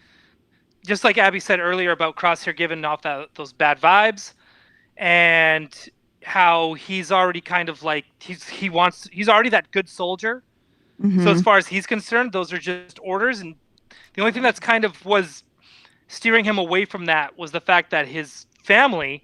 just like Abby said earlier about Crosshair giving off those bad vibes, and how he's already kind of like he's already that good soldier. So as far as he's concerned, those are just orders, and the only thing that's kind of was steering him away from that was the fact that his family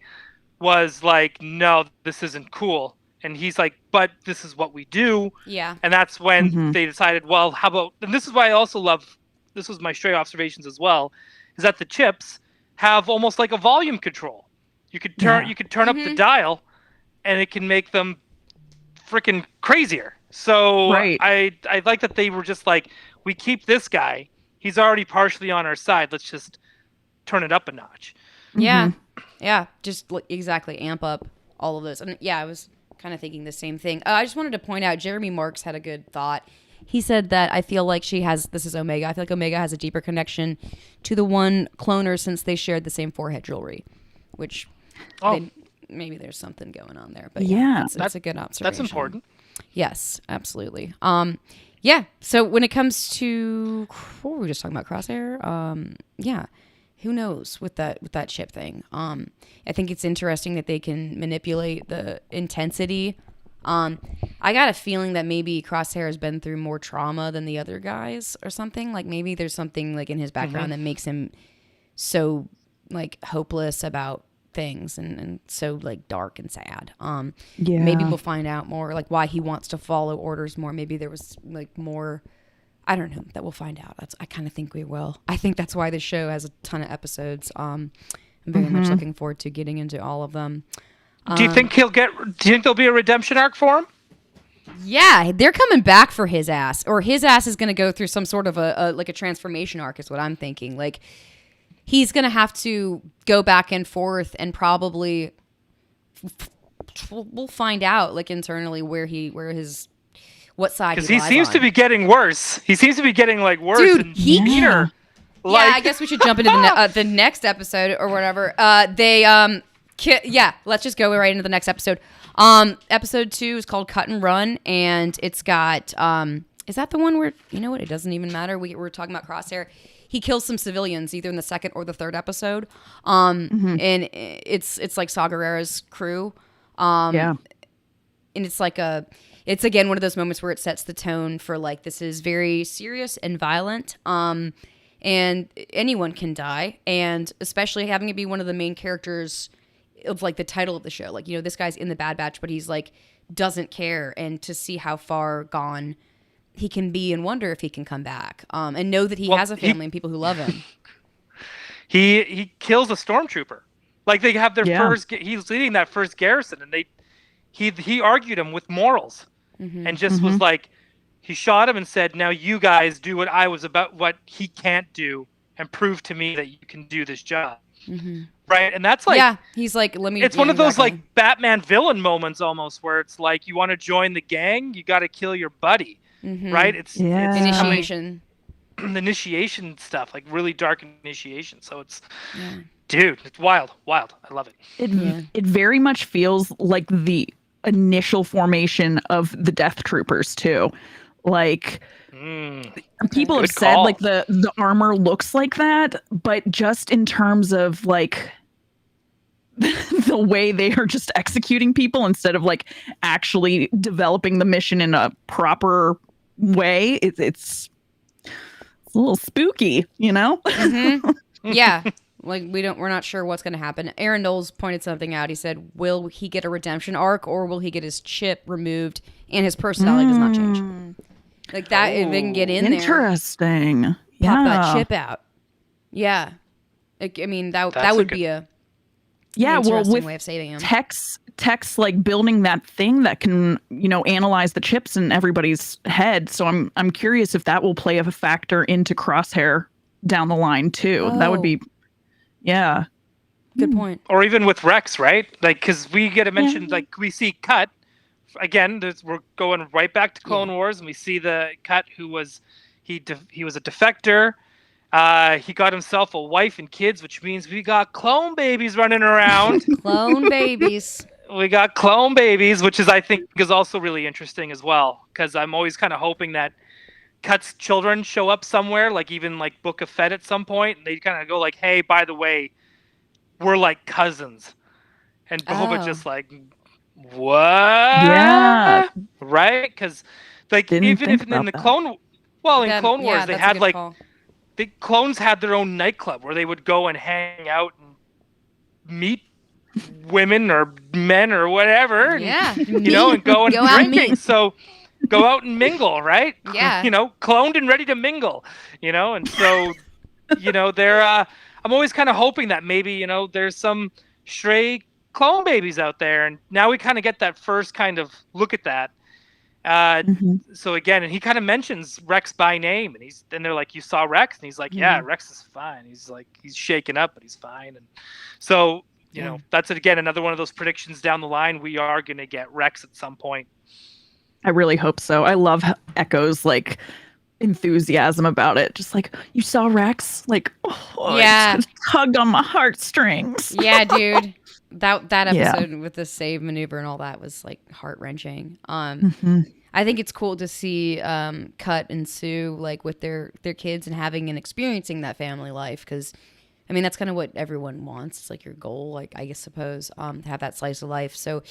was like, no, this isn't cool. And he's like, but this is what we do. Yeah. And that's when they decided, well, how about, and this is why I also love, this was my stray observations as well, is that the chips have almost like a volume control. You could turn up the dial and it can make them freaking crazier. So I like that they were just like, we keep this guy. He's already partially on our side. Let's just turn it up a notch. Yeah. Yeah. Just exactly amp up all of those. And yeah, I was kind of thinking the same thing. I just wanted to point out, Jeremy Marks had a good thought. He said that I feel like this is Omega. I feel like Omega has a deeper connection to the one cloner since they shared the same forehead jewelry, which maybe there's something going on there. But yeah, that's a good observation. That's important. Yes, absolutely. Yeah. So when it comes to what were we just talking about, Crosshair? Yeah. Who knows with that chip thing? I think it's interesting that they can manipulate the intensity. I got a feeling that maybe Crosshair has been through more trauma than the other guys or something. Like maybe there's something like in his background that makes him so like hopeless about things and so like dark and sad. Maybe we'll find out more like why he wants to follow orders more. Maybe there was like more, I don't know, that we'll find out. I kind of think we will. I think that's why the show has a ton of episodes. I'm very much looking forward to getting into all of them. Do you think do you think there'll be a redemption arc for him? Yeah, they're coming back for his ass, or his ass is going to go through some sort of a transformation arc is what I'm thinking. Like he's going to have to go back and forth and probably we'll find out like internally what side because he seems to be getting worse. He seems to be getting like worse Dude, and meaner. Yeah, I guess we should jump into the next episode or whatever. Let's just go right into the next episode. Episode 2 is called Cut and Run, and it's got is that the one where you know what? It doesn't even matter. We're talking about Crosshair. He kills some civilians either in the second or the third episode. And it's like Saw Gerrera's crew. And it's like it's again one of those moments where it sets the tone for like this is very serious and violent. And anyone can die, and especially having it be one of the main characters of like the title of the show. Like, you know, this guy's in the Bad Batch, but he's like doesn't care, and to see how far gone he can be and wonder if he can come back. And know that he has a family and people who love him. He kills a stormtrooper. Like they have their first. He's leading that first garrison, and he argued him with morals, and just was like, he shot him and said, "Now you guys do what he can't do, and prove to me that you can do this job." Right, and that's like he's like, let me. It's one of those like Batman villain moments almost, where it's like you want to join the gang, you got to kill your buddy, right? It's initiation. The initiation stuff, like really dark initiation. So it's, dude, it's wild. I love it. It very much feels like the initial formation of the Death Troopers too. Like people have said like the armor looks like that, but just in terms of like the way they are just executing people instead of like actually developing the mission in a proper way, it's a little spooky, you know? Yeah. Like we're not sure what's going to happen. Aaron Knowles pointed something out. He said, will he get a redemption arc, or will he get his chip removed and his personality does not change? Like that, if they can get in there. Interesting. Pop that chip out. Yeah. I mean, that would be an interesting way of saving him. Tech's like building that thing that can, you know, analyze the chips in everybody's head. So I'm curious if that will play a factor into Crosshair down the line too. That would be, good point. Or even with Rex, right? Like, because we get a mention, like we see Cut. Again, we're going right back to Clone Wars, and we see the Cut who was he was a defector. He got himself a wife and kids, which means we got clone babies running around. Clone babies. We got clone babies, which I think is also really interesting as well, because I'm always kind of hoping that Cut's children show up somewhere, like even like Book of Fett at some point, and they kind of go like, "Hey, by the way, we're like cousins," and Boba just like, "What?" Yeah, right? Because like even if in the Clone Clone Wars they had like the clones had their own nightclub where they would go and hang out and meet women or men or whatever, and, you know, and go and drinking. So go out and mingle, right? Yeah. You know, cloned and ready to mingle, you know, and so, you know, they're, I'm always kind of hoping that maybe, you know, there's some stray clone babies out there. And now we kind of get that first kind of look at that. So again, and he kind of mentions Rex by name, and then they're like, "You saw Rex?" And he's like, "Yeah, Rex is fine." He's like, he's shaken up, but he's fine. And so, you know, that's again another one of those predictions down the line. We are going to get Rex at some point. I really hope so. I love Echo's like enthusiasm about it. Just like, "You saw Rex?" Like, it just tugged on my heartstrings. Yeah, dude. That episode with the save maneuver and all that was like heart wrenching. I think it's cool to see Cut and Sue like with their kids and having and experiencing that family life, because I mean that's kind of what everyone wants. It's like your goal, like I guess suppose to have that slice of life. So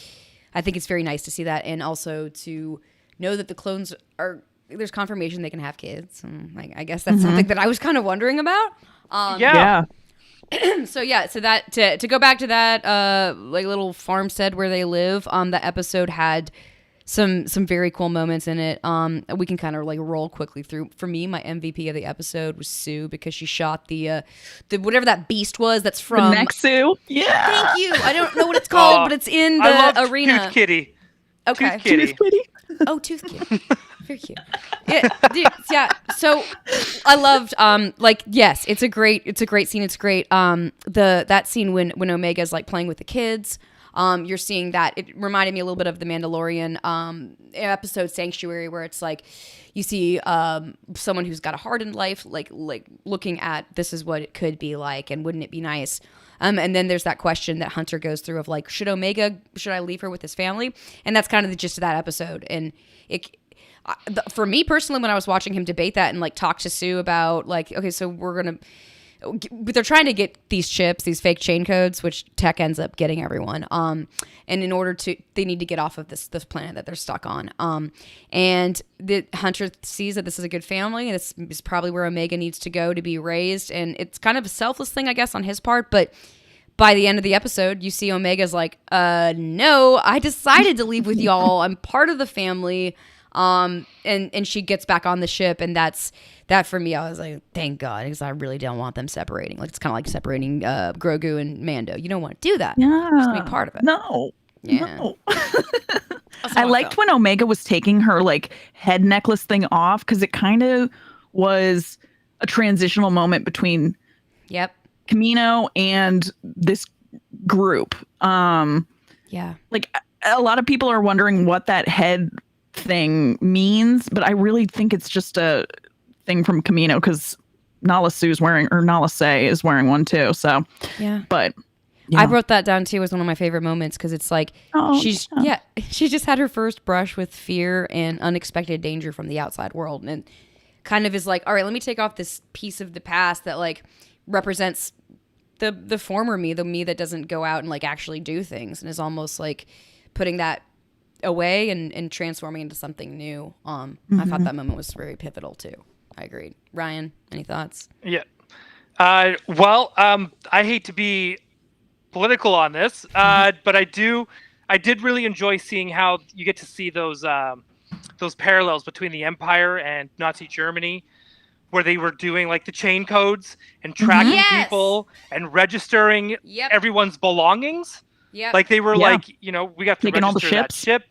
I think it's very nice to see that, and also to know that the clones are, there's confirmation they can have kids. And like I guess that's something that I was kind of wondering about. Yeah. So that to go back to that like little farmstead where they live, the episode had some very cool moments in it. We can kind of like roll quickly through. For me, my MVP of the episode was Sue, because she shot the whatever that beast was that's from Nexu. Yeah. Thank you. I don't know what it's called, but it's in I love the arena. Tooth Kitty. Okay. Tooth Kitty. Oh, Tooth Kid. Very cute. Yeah. So I loved like yes, it's a great scene. It's great. That scene when Omega's like playing with the kids. You're seeing that. It reminded me a little bit of the Mandalorian episode Sanctuary, where it's like you see someone who's got a hardened life, like looking at this is what it could be like, and wouldn't it be nice? And then there's that question that Hunter goes through of like, should I leave her with his family? And that's kind of the gist of that episode. And for me personally, when I was watching him debate that and like talk to Sue about like, okay, so but they're trying to get these chips, these fake chain codes, which Tech ends up getting everyone. And in order they need to get off of this planet that they're stuck on. And the Hunter sees that this is a good family, and this is probably where Omega needs to go to be raised. And it's kind of a selfless thing, I guess, on his part. But by the end of the episode, you see Omega's like, no, I decided to leave with y'all. I'm part of the family. And she gets back on the ship, and that for me, I was like, thank God, because I really don't want them separating. Like it's kind of like separating Grogu and Mando. You don't want to do that. Yeah. Just be part of it. No. Yeah. No. I liked when Omega was taking her like head necklace thing off, because it kind of was a transitional moment between Kamino and this group. Yeah. Like a lot of people are wondering what that head thing means, but I really think it's just a thing from Kamino, because Nala Se is wearing one too. So yeah, but yeah. I wrote that down too as one of my favorite moments, because it's like she just had her first brush with fear and unexpected danger from the outside world, and it kind of is like, all right, let me take off this piece of the past that like represents the former me, the me that doesn't go out and like actually do things, and is almost like putting that away and transforming into something new. I thought that moment was very pivotal too. I agreed. Ryan, any thoughts? Yeah. I hate to be political on this, but I did really enjoy seeing how you get to see those parallels between the Empire and Nazi Germany, where they were doing like the chain codes and tracking people and registering everyone's belongings. Yeah. Like they were like, we got to taking register that ship,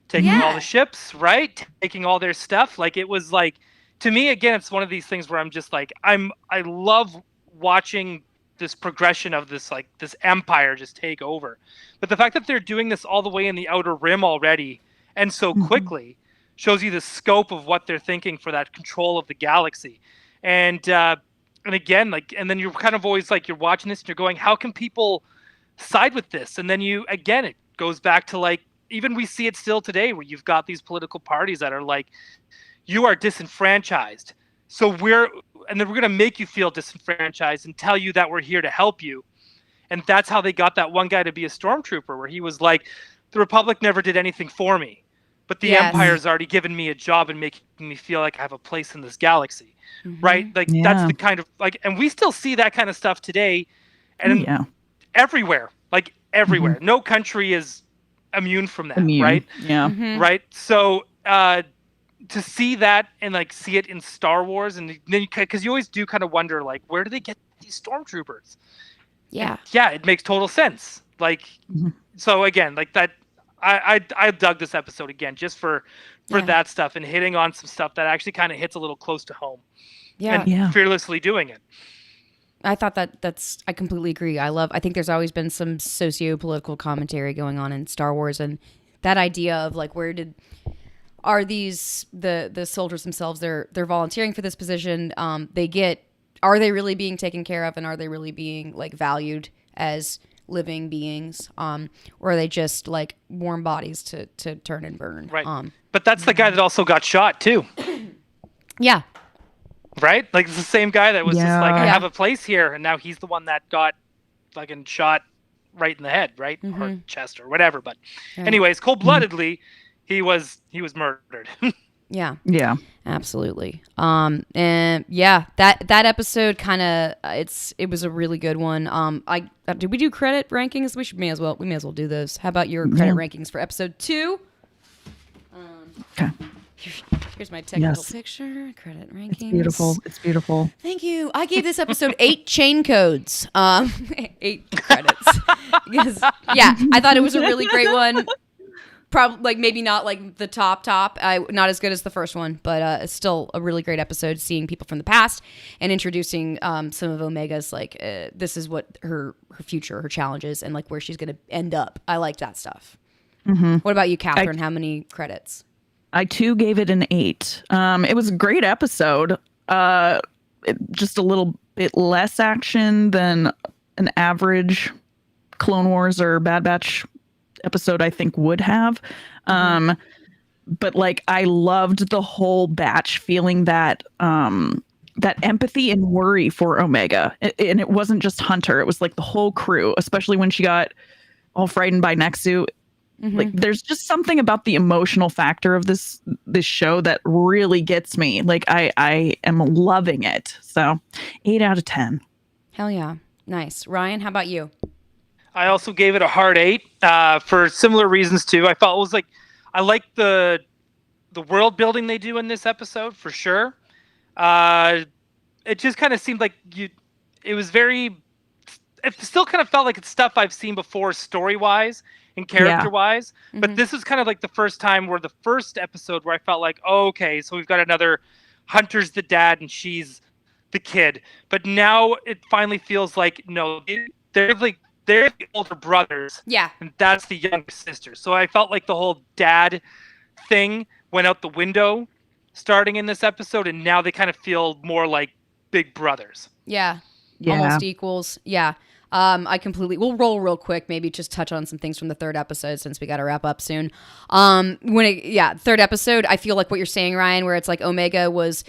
taking all the ships, right? Taking all their stuff. Like it was like, to me, again, it's one of these things where I'm just like, I love watching this progression of this empire just take over. But the fact that they're doing this all the way in the Outer Rim already and so quickly shows you the scope of what they're thinking for that control of the galaxy. And again, like, and then you're kind of always like, you're watching this and you're going, how can people side with this? And then it goes back to like, even we see it still today, where you've got these political parties that are like, you are disenfranchised, so we're going to make you feel disenfranchised and tell you that we're here to help you. And that's how they got that one guy to be a stormtrooper, where he was like, the Republic never did anything for me, but the Empire's already given me a job and making me feel like I have a place in this galaxy, right? Like that's the kind of like, and we still see that kind of stuff today, and everywhere, like everywhere. No country is immune from that, right? Yeah. Right. So to see that and like see it in Star Wars, and then because you always do kind of wonder like, where do they get these stormtroopers? Yeah. Yeah, it makes total sense. Like, so again, like that, I dug this episode again just for that stuff and hitting on some stuff that actually kind of hits a little close to home. Yeah. And fearlessly doing it. I thought I completely agree. I think there's always been some socio-political commentary going on in Star Wars, and that idea of like, are these the soldiers themselves? They're volunteering for this position. Are they really being taken care of, and are they really being like valued as living beings, or are they just like warm bodies to turn and burn? Right. But that's the guy that also got shot too. Yeah. Right? Like it's the same guy that was just like, I Yeah. have a place here, and now he's the one that got fucking shot right in the head, right? Or chest or whatever. But anyways, cold-bloodedly, he was murdered. Yeah. Yeah. Absolutely. And yeah, that episode kind of it was a really good one. Did we do credit rankings? We may as well do those. How about your credit rankings for episode 2? Okay. Here's my technical Yes. picture. Credit rankings. It's beautiful. It's beautiful. Thank you. I gave this episode 8 chain codes. 8 credits. Because yeah, I thought it was a really great one. Probably like maybe not like the top. Not as good as the first one, but it's still a really great episode. Seeing people from the past and introducing some of Omega's like this is what her future, her challenges, and like where she's gonna end up. I liked that stuff. What about you, Catherine? How many credits? I too gave it an 8. It was a great episode. Just a little bit less action than an average Clone Wars or Bad Batch episode I think would have. But like I loved the whole batch, feeling that that empathy and worry for Omega. And it wasn't just Hunter, it was like the whole crew, especially when she got all frightened by Nexu. Like there's just something about the emotional factor of this show that really gets me. Like I am loving it. So 8 out of 10. Hell yeah. Nice. Ryan, how about you? I also gave it a hard 8 for similar reasons too. I felt it was like I like the world building they do in this episode for sure. It just kind of seemed like it still kind of felt like it's stuff I've seen before story wise and character wise. But this is kind of like the first time where the first episode where I felt like, oh, okay, so we've got another Hunter's the dad and she's the kid. But now it finally feels like, no, they're the older brothers. Yeah. And that's the younger sister. So I felt like the whole dad thing went out the window starting in this episode. And now they kind of feel more like big brothers. Yeah. Yeah. Almost equals. Yeah. We'll roll real quick, maybe just touch on some things from the third episode since we got to wrap up soon. Third episode, I feel like what you're saying, Ryan, where it's like Omega was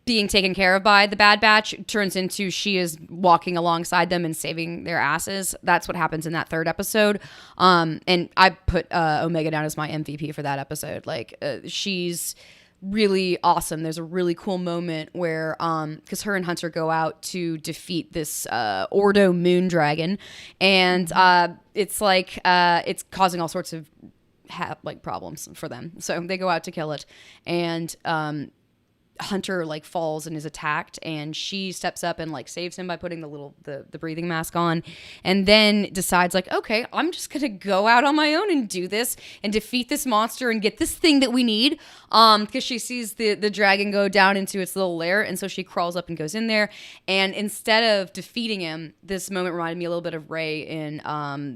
being taken care of by the Bad Batch turns into she is walking alongside them and saving their asses. That's what happens in that third episode. And I put Omega down as my MVP for that episode. Like she's really awesome. There's a really cool moment where because her and Hunter go out to defeat this Ordo moon dragon, and it's like it's causing all sorts of problems for them. So they go out to kill it, and Hunter like falls and is attacked, and she steps up and like saves him by putting the breathing mask on, and then decides like, okay, I'm just gonna go out on my own and do this and defeat this monster and get this thing that we need, because she sees the dragon go down into its little lair, and so she crawls up and goes in there, and instead of defeating him, this moment reminded me a little bit of Rey in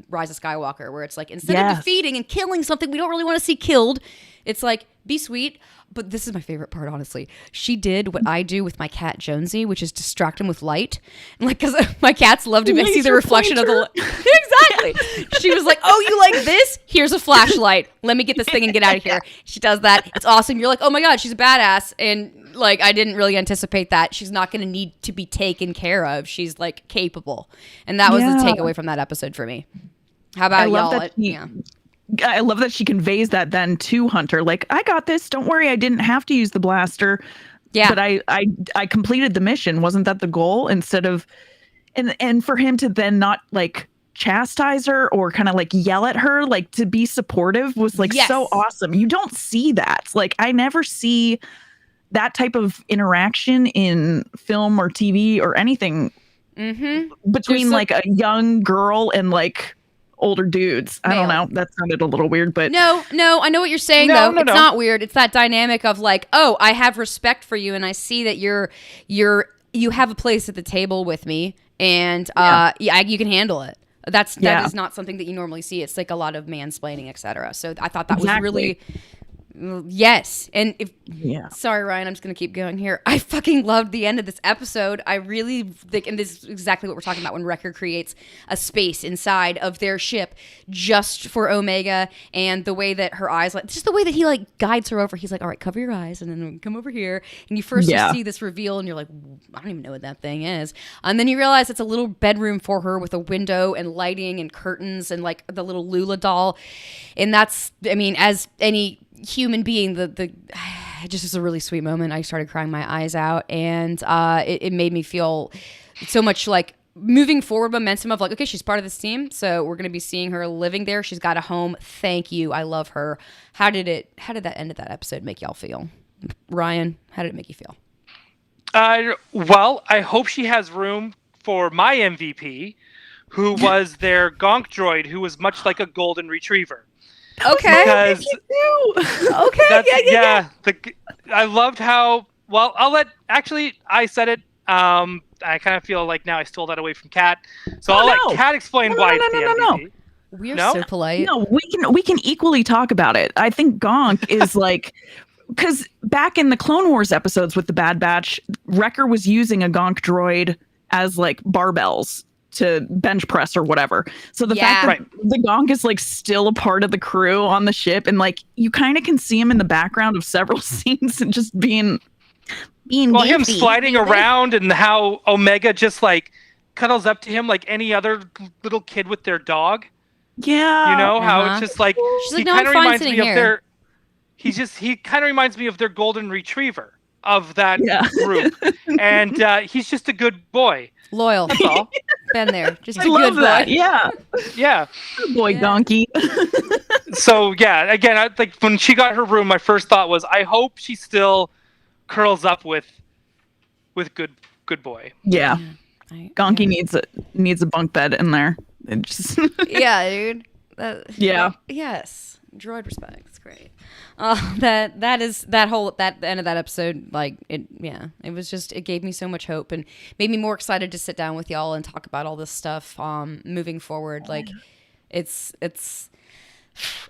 Rise of Skywalker, where it's like instead of defeating and killing something we don't really want to see killed, it's like, be sweet. But this is my favorite part, honestly. She did what I do with my cat Jonesy, which is distract him with light. And like, because my cats love to see the reflection of the light. Exactly. She was like, oh, you like this? Here's a flashlight. Let me get this thing and get out of here. She does that. It's awesome. You're like, oh my God, she's a badass. And like, I didn't really anticipate that. She's not going to need to be taken care of. She's like capable. And that was the takeaway from that episode for me. How about y'all? I love that she conveys that then to Hunter. Like, I got this. Don't worry. I didn't have to use the blaster. Yeah. But I completed the mission. Wasn't that the goal? Instead of, and for him to then not like chastise her or kind of like yell at her, like to be supportive was like so awesome. You don't see that. Like, I never see that type of interaction in film or TV or anything between like a young girl and like older dudes. I don't know. That sounded a little weird, but no, I know what you're saying though. It's not weird. It's that dynamic of like, oh, I have respect for you, and I see that you have a place at the table with me, and you can handle it. That is not something that you normally see. It's like a lot of mansplaining, etc. So I thought that was really Yes. And if Yeah. sorry, Ryan, I'm just going to keep going here. I fucking loved the end of this episode. I really think, and this is exactly what we're talking about when Wrecker creates a space inside of their ship just for Omega, and the way that her eyes, like, just the way that he like guides her over. He's like, all right, cover your eyes and then come over here. And you first you see this reveal and you're like, I don't even know what that thing is. And then you realize it's a little bedroom for her with a window and lighting and curtains and like the little Lula doll. And that's, I mean, as any human being, the it just was a really sweet moment. I started crying my eyes out, and it made me feel so much like moving forward momentum of like, okay, she's part of this team, so we're going to be seeing her living there. She's got a home. Thank you. I love her. How did that end of that episode make y'all feel? Ryan, how did it make you feel? Well, I hope she has room for my MVP, who was their Gonk droid, who was much like a golden retriever. Okay. Because okay. Yeah. I loved how well. I said it. I kind of feel like now I stole that away from Kat. So I'll let Kat explain why it's the MVP. We are so polite. No, we can equally talk about it. I think Gonk is like, because back in the Clone Wars episodes with the Bad Batch, Wrecker was using a Gonk droid as like barbells to bench press or whatever. So the fact that the Gonk is like still a part of the crew on the ship, and like you kind of can see him in the background of several scenes and just being well, him sliding around, and how Omega just like cuddles up to him like any other little kid with their dog. Yeah. You know how it's just like, he kind of reminds me of their he kind of reminds me of their golden retriever of that group. And he's just a good boy. Loyal. That's all. Been there. Just a good boy. That. Yeah. Yeah. Good boy, Gonky. So yeah, again, I think when she got her room, my first thought was, I hope she still curls up with good boy. Yeah. Gonky needs a bunk bed in there. It just yeah, dude. Yes. Droid respect. It's great. That end of that episode, like it gave me so much hope and made me more excited to sit down with y'all and talk about all this stuff moving forward. Like it's a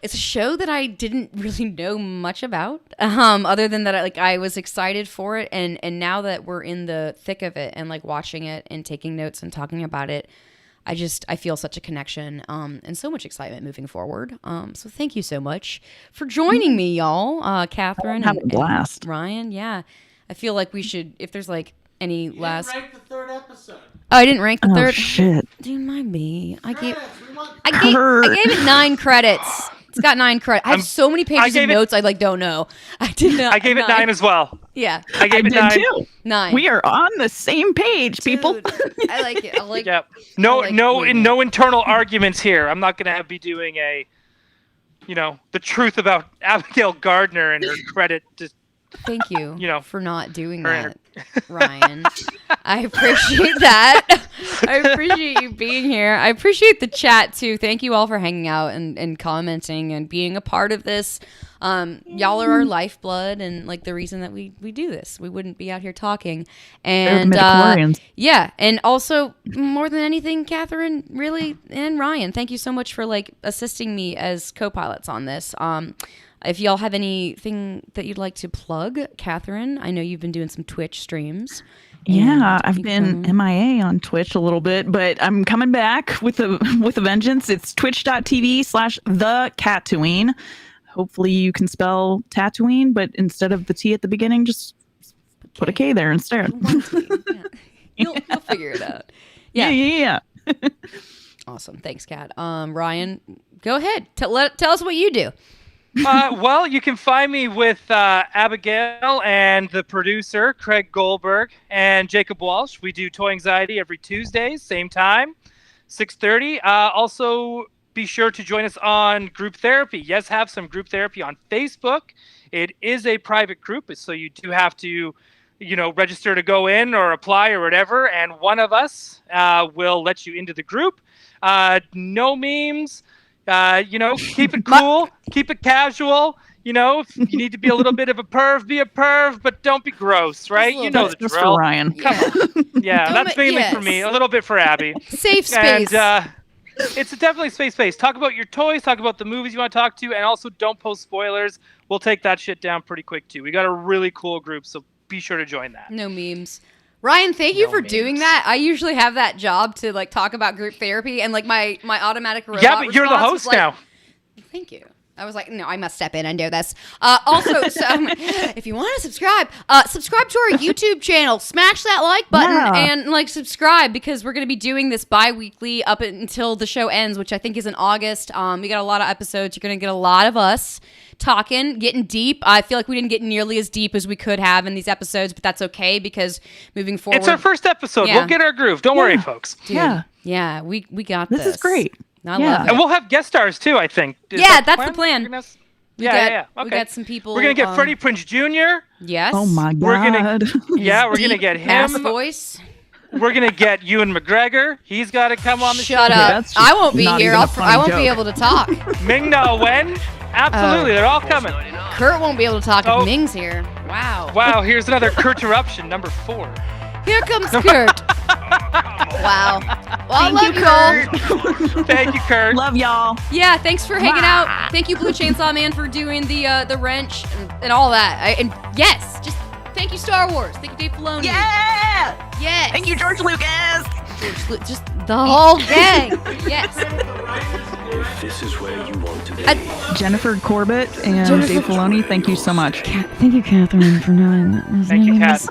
show that I didn't really know much about, other than that I was excited for it, and now that we're in the thick of it and like watching it and taking notes and talking about it, I feel such a connection and so much excitement moving forward. So thank you so much for joining me, y'all. Catherine and blast. Ryan. Yeah, I feel like we should, if there's like any last. Rank the third episode. Oh, I didn't rank the third. Shit. Dude, mind me. I gave it 9 credits. It's got 9 credits. I have so many pages of notes I like don't know. I did not. I gave it 9 as well. Yeah. I gave it 9. Too. 9. We are on the same page, people. I like it. Yep. No internal arguments here. I'm not going to be doing the truth about Abigail Gardner and her credit. Thank you, for not doing that, Ryan. I appreciate that. I appreciate you being here. I appreciate the chat too. Thank you all for hanging out and commenting and being a part of this. Y'all are our lifeblood and like the reason that we do this. We wouldn't be out here talking. And yeah, and also more than anything, Catherine, really, and Ryan, thank you so much for like assisting me as co-pilots on this. If y'all have anything that you'd like to plug, Catherine, I know you've been doing some Twitch streams. Yeah, I've been MIA on Twitch a little bit, but I'm coming back with a vengeance. It's twitch.tv/thecatooine. Hopefully you can spell Tatooine, but instead of the T at the beginning, just put a K there instead. You'll figure it out. Yeah. Awesome. Thanks, Kat. Ryan, go ahead. Tell us what you do. Well, you can find me with Abigail and the producer, Craig Goldberg, and Jacob Walsh. We do Toy Anxiety every Tuesdays, same time, 6:30. Also, be sure to join us on Group Therapy. Yes, have some Group Therapy on Facebook. It is a private group, so you do have to, register to go in or apply or whatever, and one of us will let you into the group. No memes. Keep it cool, keep it casual. If you need to be a little bit of a perv, be a perv, but don't be gross, right? You know the just drill. for Ryan. Come on. Yeah, that's mainly for me. A little bit for Abby. Safe space. And it's definitely space-based. Talk about your toys, talk about the movies you want to talk to, and also don't post spoilers. We'll take that shit down pretty quick, too. We got a really cool group, so be sure to join that. No memes. Ryan, thank you for doing that. I usually have that job to like talk about group therapy, and like my automatic robot Yeah, but you're the response host was like, now. Thank you. I was like, no, I must step in and do this. Also, so if you want to subscribe to our YouTube channel, smash that like button and like subscribe, because we're going to be doing this bi-weekly up until the show ends, which I think is in August. We got a lot of episodes. You're going to get a lot of us talking, getting deep. I feel like we didn't get nearly as deep as we could have in these episodes, but that's okay, because moving forward, It's our first episode. Yeah. We'll get our groove. Don't worry, folks. dude, yeah, we got this. This is great. I Yeah. love it. And we'll have guest stars, too, I think. Is Yeah, that that's the plan. We're gonna- We Yeah. got, Okay. We got some people. We're going to get Freddie Prinze Jr. Yes. Oh my We're gonna- god. Yeah, we're going to Deep get bass him. voice. We're going to get Ewan McGregor. He's got to come on the Shut show. up. that's just I won't be not here. even a I funny won't be joke. able to talk. Ming-Na Wen. Absolutely. They're all coming. Kurt won't be able to talk Oh. if Ming's here. Wow. Wow, here's another Kurt eruption, number 4. Here comes Kurt. Wow. Well, I love you all. Thank you, Kurt. Love y'all. Yeah, thanks for hanging out. Thank you, Blue Chainsaw Man, for doing the wrench and all that. And yes, just thank you, Star Wars. Thank you, Dave Filoni. Yeah. Yes. Thank you, George Lucas. Just the whole gang. Yes. If this is where you want to be, Jennifer Corbett and Dave Filoni, thank you so much. Thank you, Catherine, for knowing that. Thank you, Kat.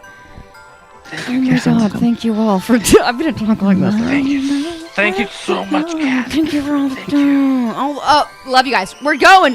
Oh my God! Thank you all for. I'm gonna talk like this. Thank you. Thank you so much, Kat. Thank you for all the. Oh, love you guys. We're going.